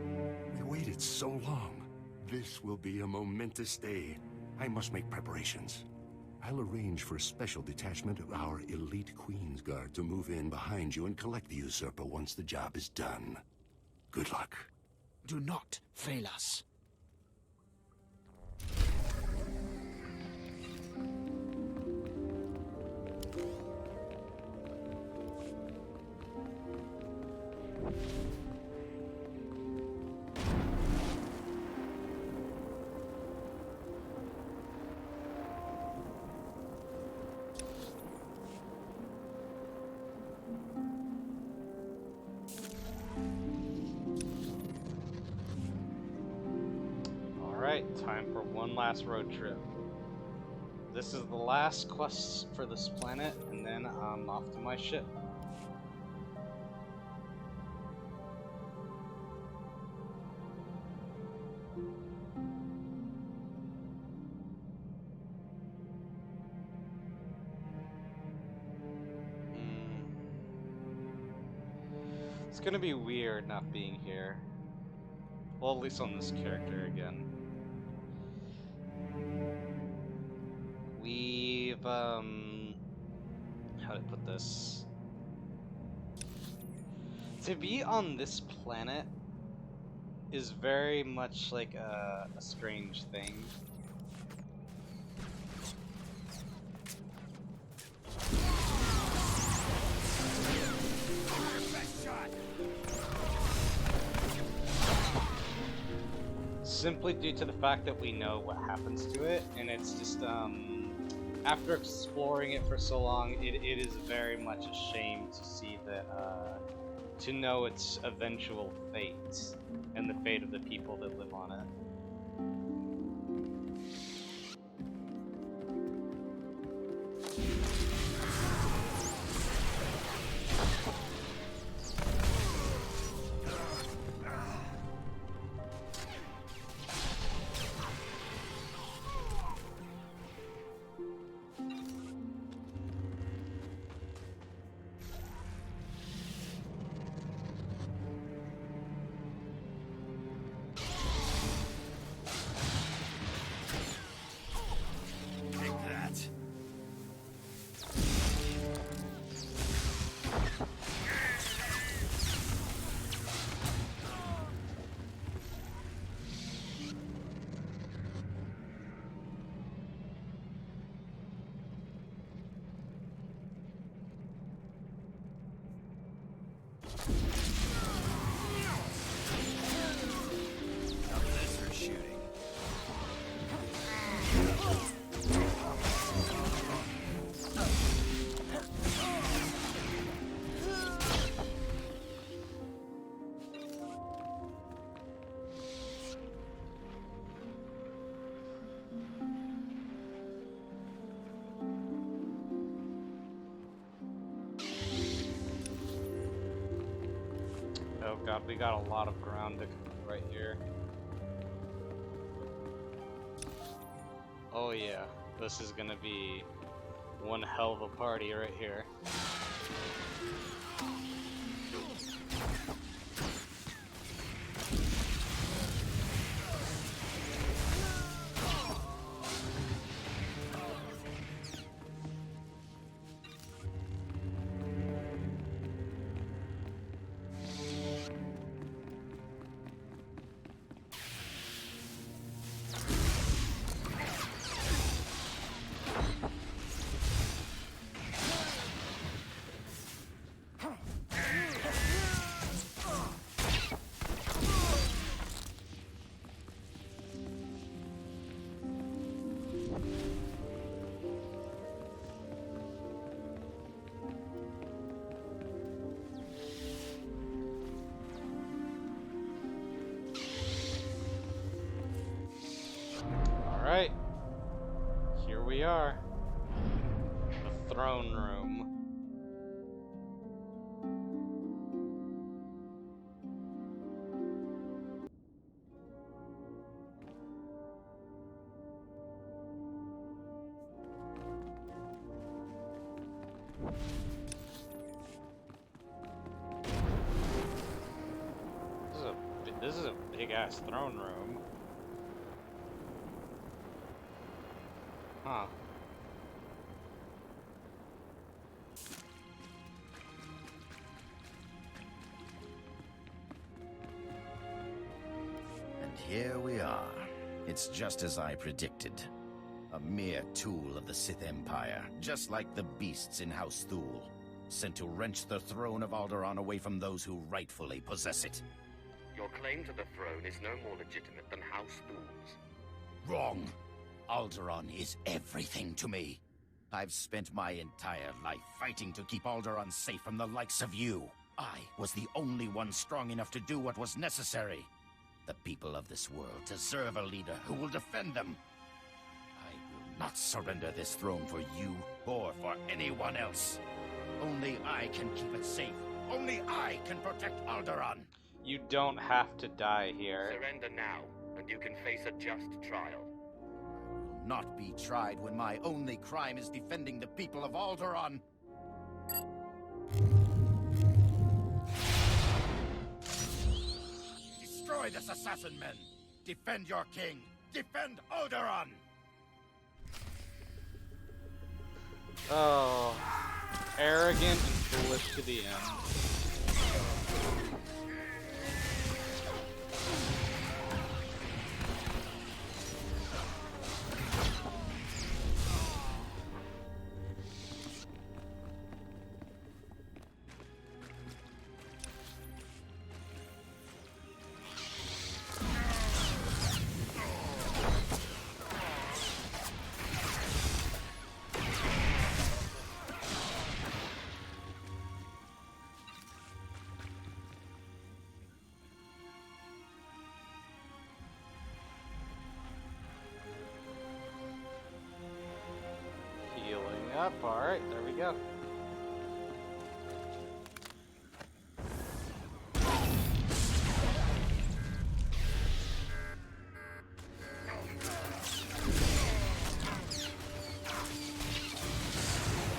We waited so long. This will be a momentous day. I must make preparations. I'll arrange for a special detachment of our elite Queen's Guard to move in behind you and collect the usurper once the job is done. Good luck. Do not fail us. Alright, time for one last road trip. This is the last quest for this planet, and then I'm off to my ship. It's gonna be weird not being here. Well, at least on this character again. We've, how do I put this? To be on this planet is very much like a strange thing. Simply due to the fact that we know what happens to it, and it's just, after exploring it for so long, it is very much a shame to see that, to know its eventual fate, and the fate of the people that live on it. Oh god, we got a lot of ground to cover right here. Oh yeah, this is gonna be one hell of a party right here. Alright, here we are, the throne room. big-ass throne room. Huh. And here we are. It's just as I predicted. A mere tool of the Sith Empire, just like the beasts in House Thule, sent to wrench the throne of Alderaan away from those who rightfully possess it. Your claim to the throne is no more legitimate than House Thule's. Wrong. Alderaan is everything to me. I've spent my entire life fighting to keep Alderaan safe from the likes of you. I was the only one strong enough to do what was necessary. The people of this world deserve a leader who will defend them. I will not surrender this throne for you or for anyone else. Only I can keep it safe. Only I can protect Alderaan. You don't have to die here. Surrender now, and you can face a just trial. I will not be tried when my only crime is defending the people of Alderaan. Destroy this assassin men! Defend your king! Defend Alderaan! Oh, arrogant and foolish to the end. Healing up, alright, there we go.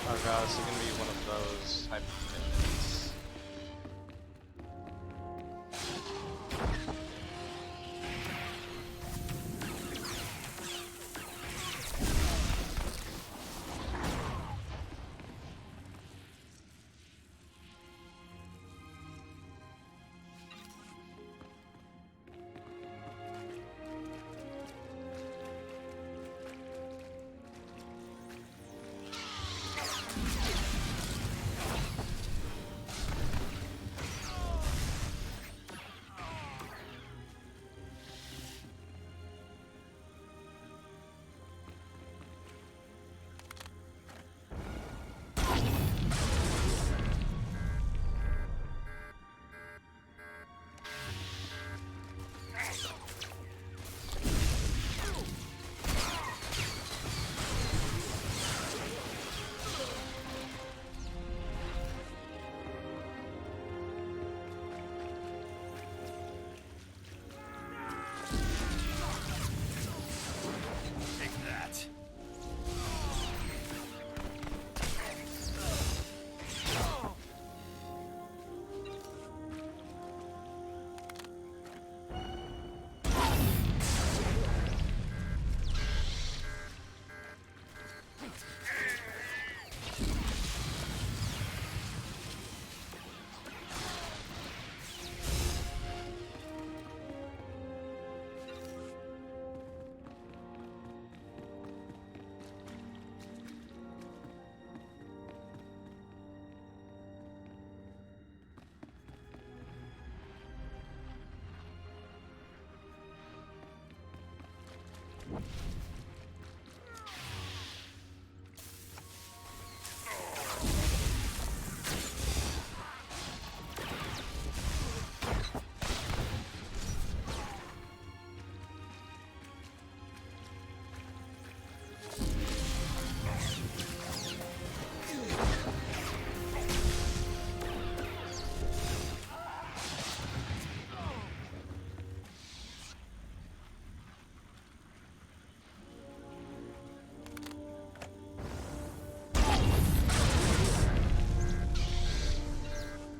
Oh god, this is gonna be one of those type of missions.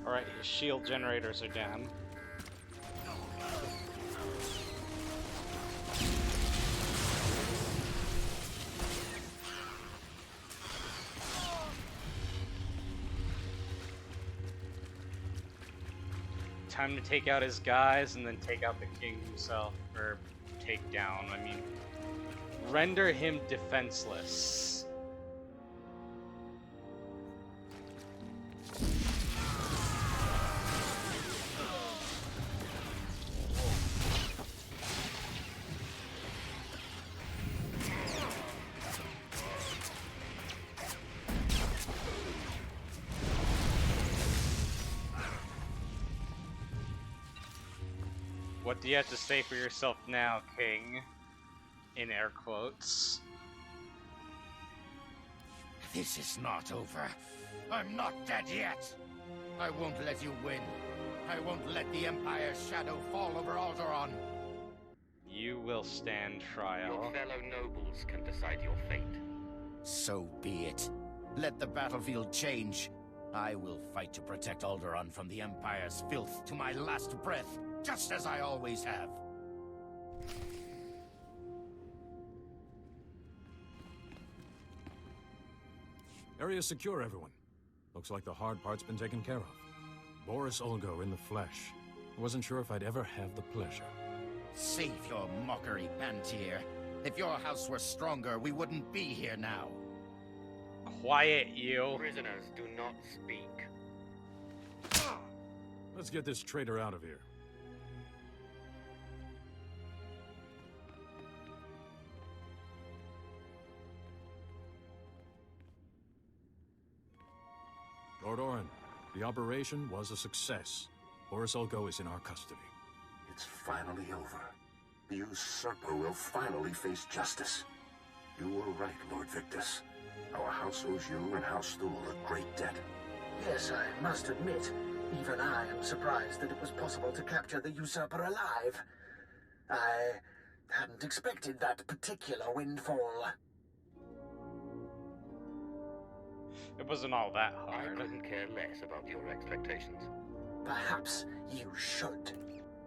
Alright, his shield generators are down. time to take out his guys and then take out the king himself, or take down, I mean, render him defenseless. What do you have to say for yourself now, King? In air quotes. This is not over. I'm not dead yet. I won't let you win. I won't let the Empire's shadow fall over Alderaan. You will stand trial. Your fellow nobles can decide your fate. So be it. Let the battlefield change. I will fight to protect Alderaan from the Empire's filth to my last breath, just as I always have. Area secure, everyone. Looks like the hard part's been taken care of. Boris Olgo in the flesh. Wasn't sure if I'd ever have the pleasure. Save your mockery, Pantier. If your house were stronger, we wouldn't be here now. Quiet, you. Prisoners do not speak. Let's get this traitor out of here. Lord Orin, the operation was a success. Boris Olgo is in our custody. It's finally over. The usurper will finally face justice. You were right, Lord Victus. Our house owes you and House Thule a great debt. Yes, I must admit, even I am surprised that it was possible to capture the usurper alive. I hadn't expected that particular windfall. It wasn't all that I hard. couldn't care less about your expectations. Perhaps you should.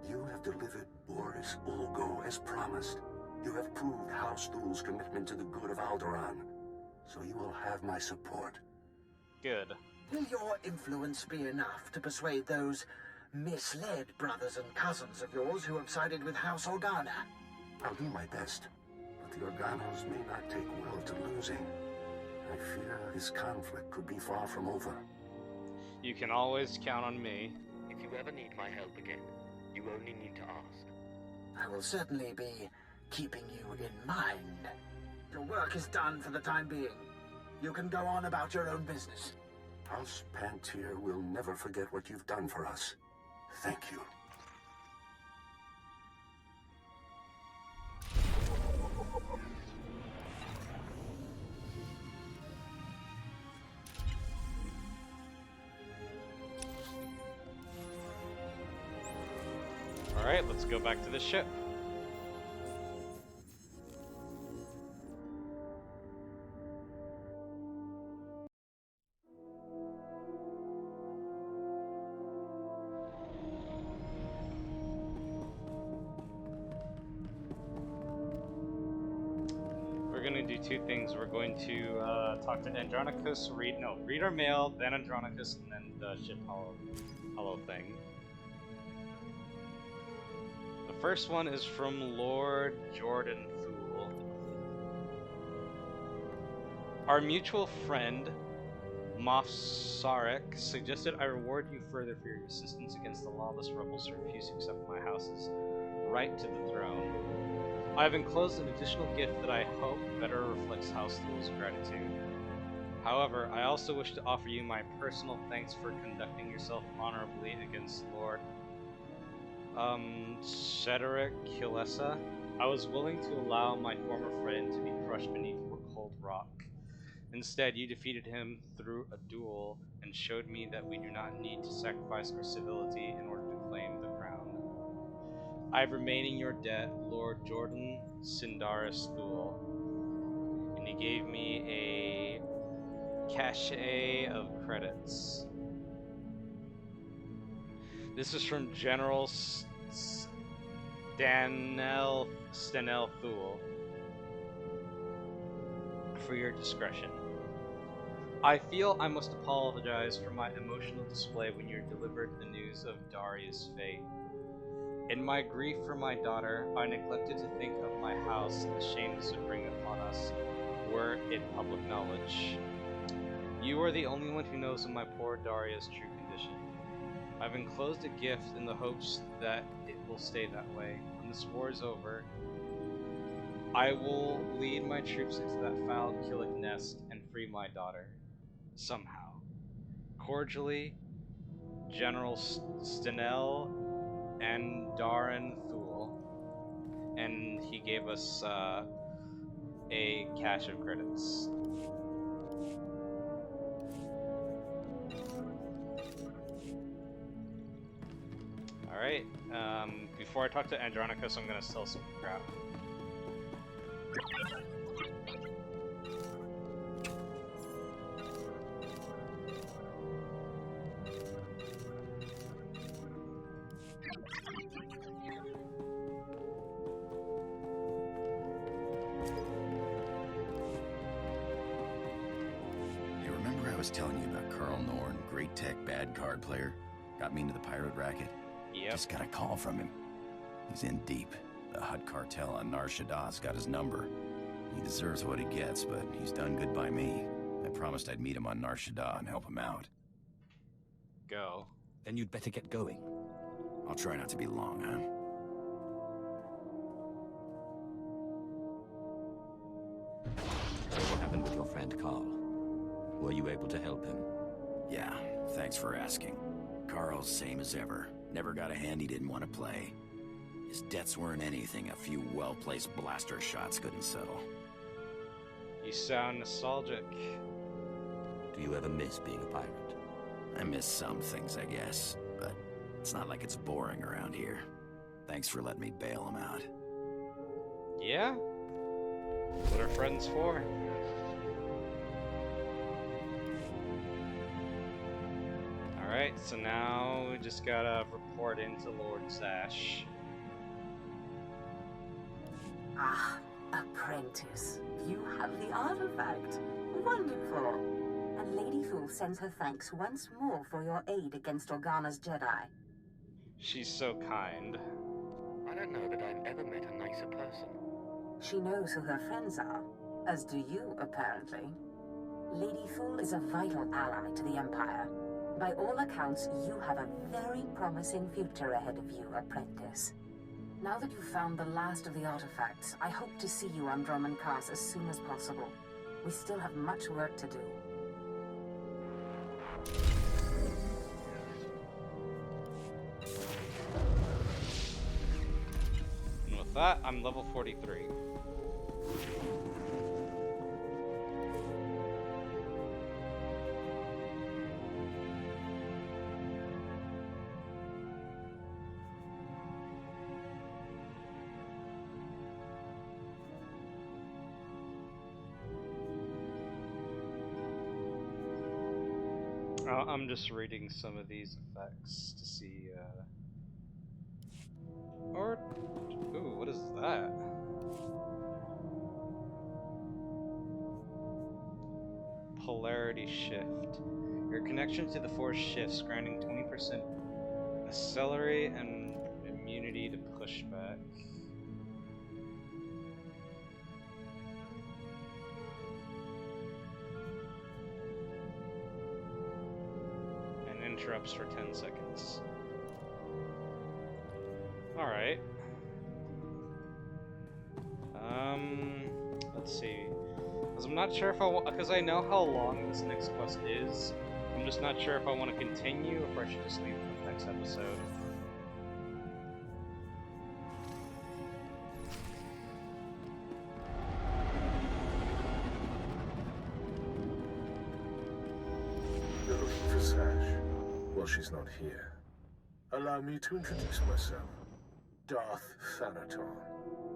You have delivered Boris Olgo as promised. You have proved House Thule's commitment to the good of Alderaan. So you will have my support. Good. Will your influence be enough to persuade those misled brothers and cousins of yours who have sided with House Organa? I'll do my best, but the Organos may not take well to losing. I fear this conflict could be far from over. You can always count on me. If you ever need my help again, you only need to ask. I will certainly be keeping you in mind. Your work is done for the time being. You can go on about your own business. House Pantier will never forget what you've done for us. Thank you. Alright, let's go back to the ship. We're gonna do two things. We're going to talk to Andronicus, read our mail, then Andronicus, and then the ship hollow thing. The first one is from Lord Jordan Thule. Our mutual friend, Moff Sarek, suggested I reward you further for your assistance against the lawless rebels who refuse to accept my house's right to the throne. I have enclosed an additional gift that I hope better reflects House Thule's gratitude. However, I also wish to offer you my personal thanks for conducting yourself honorably against Lord Cedric Kilessa. I was willing to allow my former friend to be crushed beneath cold rock. Instead, you defeated him through a duel and showed me that we do not need to sacrifice our civility in order to claim the crown. I have remaining your debt, Lord Jordan Sindaris Thule, and he gave me a cachet of credits. This is from General Stenel Thule. For your discretion. I feel I must apologize for my emotional display when you delivered the news of Daria's fate. In my grief for my daughter, I neglected to think of my house and the shame this would bring upon us were it public knowledge. You are the only one who knows of my poor Daria's true condition. I've enclosed a gift in the hopes that it will stay that way. When this war is over, I will lead my troops into that foul Killick nest and free my daughter. Somehow. Cordially, General Stenel and Darren Thule. And he gave us a cache of credits. Alright, before I talk to Andronicus, I'm gonna sell some crap. You remember I was telling you about Carl Norn, great tech, bad card player? Got me into the pirate racket? Yep. Just got a call from him. He's in deep. The Hutt cartel on Nar Shaddad's got his number. He deserves what he gets, but he's done good by me. I promised I'd meet him on Nar Shaddad and help him out. Go. Then you'd better get going. I'll try not to be long, huh? So what happened with your friend Carl? Were you able to help him? Yeah, thanks for asking. Carl's same as ever. Never got a hand he didn't want to play. His debts weren't anything a few well-placed blaster shots couldn't settle. You sound nostalgic. Do you ever miss being a pirate? I miss some things, I guess, but it's not like it's boring around here. Thanks for letting me bail him out. Yeah? What are friends for? Alright, so now we just gotta report into Lord Zash. Ah, apprentice. You have the artifact. Wonderful. And Lady Thule sends her thanks once more for your aid against Organa's Jedi. She's so kind. I don't know that I've ever met a nicer person. She knows who her friends are, as do you, apparently. Lady Thule is a vital ally to the Empire. By all accounts, you have a very promising future ahead of you, apprentice. Now that you've found the last of the artifacts, I hope to see you on Drummond Cars as soon as possible. We still have much work to do. And with that, I'm level 43. I'm just reading some of these effects to see, ooh, what is that? Polarity shift. Your connection to the Force shifts, granting 20% accelerate and immunity to pushback. Interrupts for 10 seconds. Alright. Let's see. Because I'm not sure if because I know how long this next quest is. I'm just not sure if I want to continue or if I should just leave it for the next episode. You're looking for Sash? Well, she's not here. Allow me to introduce myself. Darth Thanaton.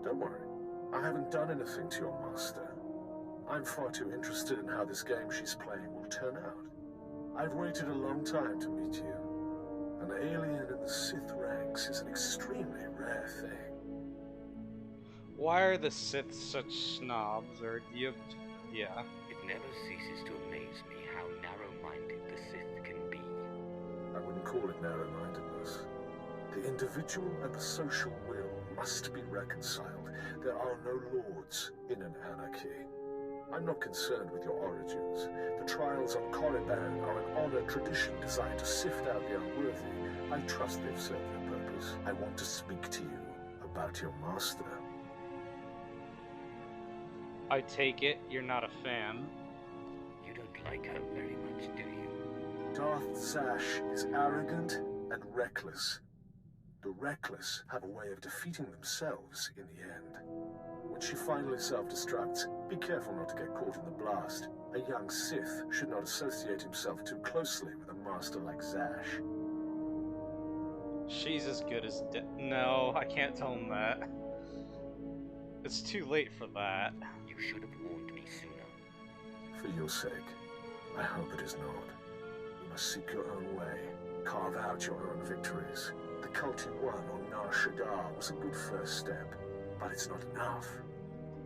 Don't worry, I haven't done anything to your master. I'm far too interested in how this game she's playing will turn out. I've waited a long time to meet you. An alien in the Sith ranks is an extremely rare thing. Why are the Sith such snobs, or do you have... Yeah. It never ceases to amaze me fall in narrow-mindedness. The individual and the social will must be reconciled. There are no lords in an anarchy. I'm not concerned with your origins. The trials on Korriban are an honored tradition designed to sift out the unworthy. I trust they've served their purpose. I want to speak to you about your master. I take it you're not a fan. You don't like her very much, do you? Darth Sash is arrogant and reckless. The reckless have a way of defeating themselves in the end. When she finally self-destructs, be careful not to get caught in the blast. A young Sith should not associate himself too closely with a master like Zash. She's as good as no, I can't tell him that. It's too late for that. You should have warned me sooner. For your sake, I hope it is not. You must seek your own way, carve out your own victories. The cult you won on Nar Shaddaa was a good first step, but it's not enough.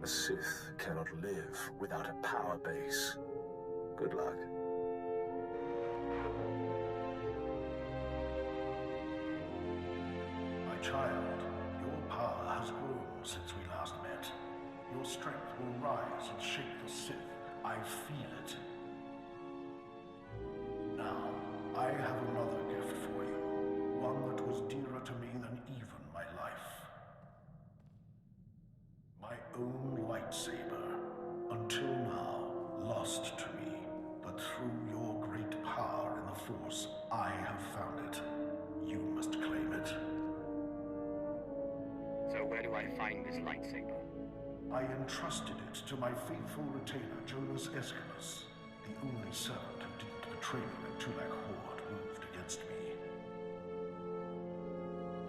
A Sith cannot live without a power base. Good luck. My child, your power has grown since we last met. Your strength will rise and shake the Sith. I feel it. Now, I have another gift for you. One that was dearer to me than even my life. My own lightsaber. Until now, lost to me. But through your great power in the Force, I have found it. You must claim it. So where do I find this lightsaber? I entrusted it to my faithful retainer, Jonas Escalus, the only servant who didn't betray me when Tulak Horde moved against me.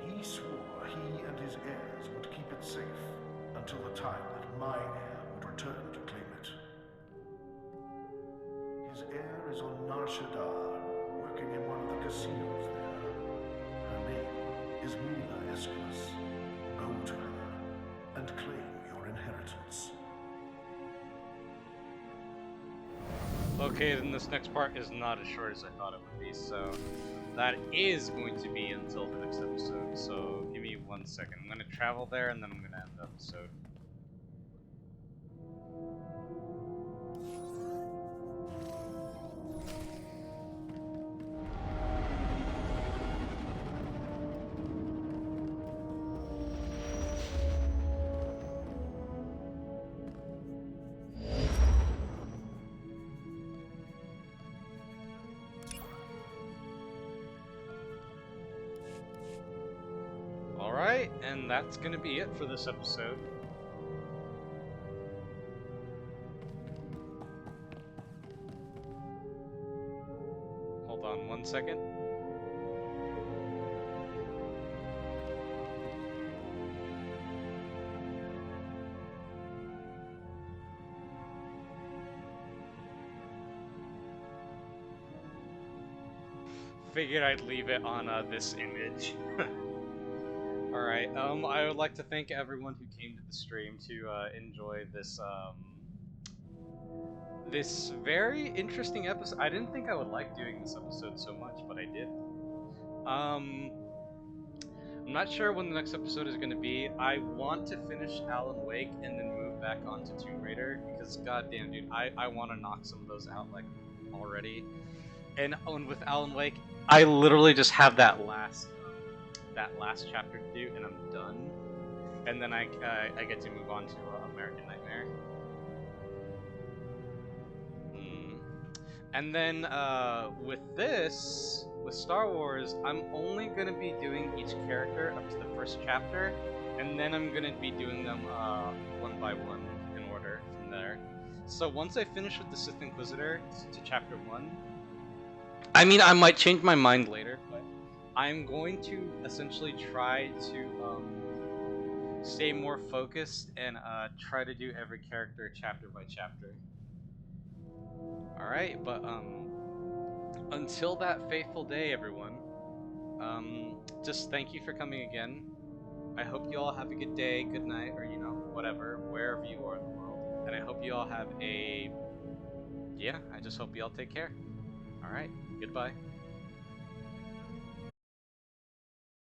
He swore he and his heirs would keep it safe until the time that my heir would return to claim it. His heir is on Nar Shaddaa, working in one of the casinos there. Her name is Mila Escalus. Go to her and claim your inheritance. Okay, then this next part is not as short as I thought it would be, so that is going to be until the next episode, so give me 1 second. I'm going to travel there, and then I'm going to end the episode. Alright, and that's gonna be it for this episode. Hold on 1 second. Figured I'd leave it on this image. Alright, I would like to thank everyone who came to the stream to enjoy this this very interesting episode. I didn't think I would like doing this episode so much, but I did. I'm not sure when the next episode is going to be. I want to finish Alan Wake and then move back onto Tomb Raider, because goddamn dude, I want to knock some of those out like already. And with Alan Wake, I literally just have that last chapter to do, and I'm done. And then I get to move on to American Nightmare. And then with Star Wars, I'm only gonna be doing each character up to the first chapter, and then I'm gonna be doing them one by one in order from there. So once I finish with the Sith Inquisitor to chapter 1, I mean, I might change my mind later, but I'm going to essentially try to stay more focused and try to do every character chapter by chapter. Alright, but until that fateful day, everyone, just thank you for coming again. I hope you all have a good day, good night, or you know, whatever, wherever you are in the world. And I hope you all have I just hope you all take care. Alright, goodbye.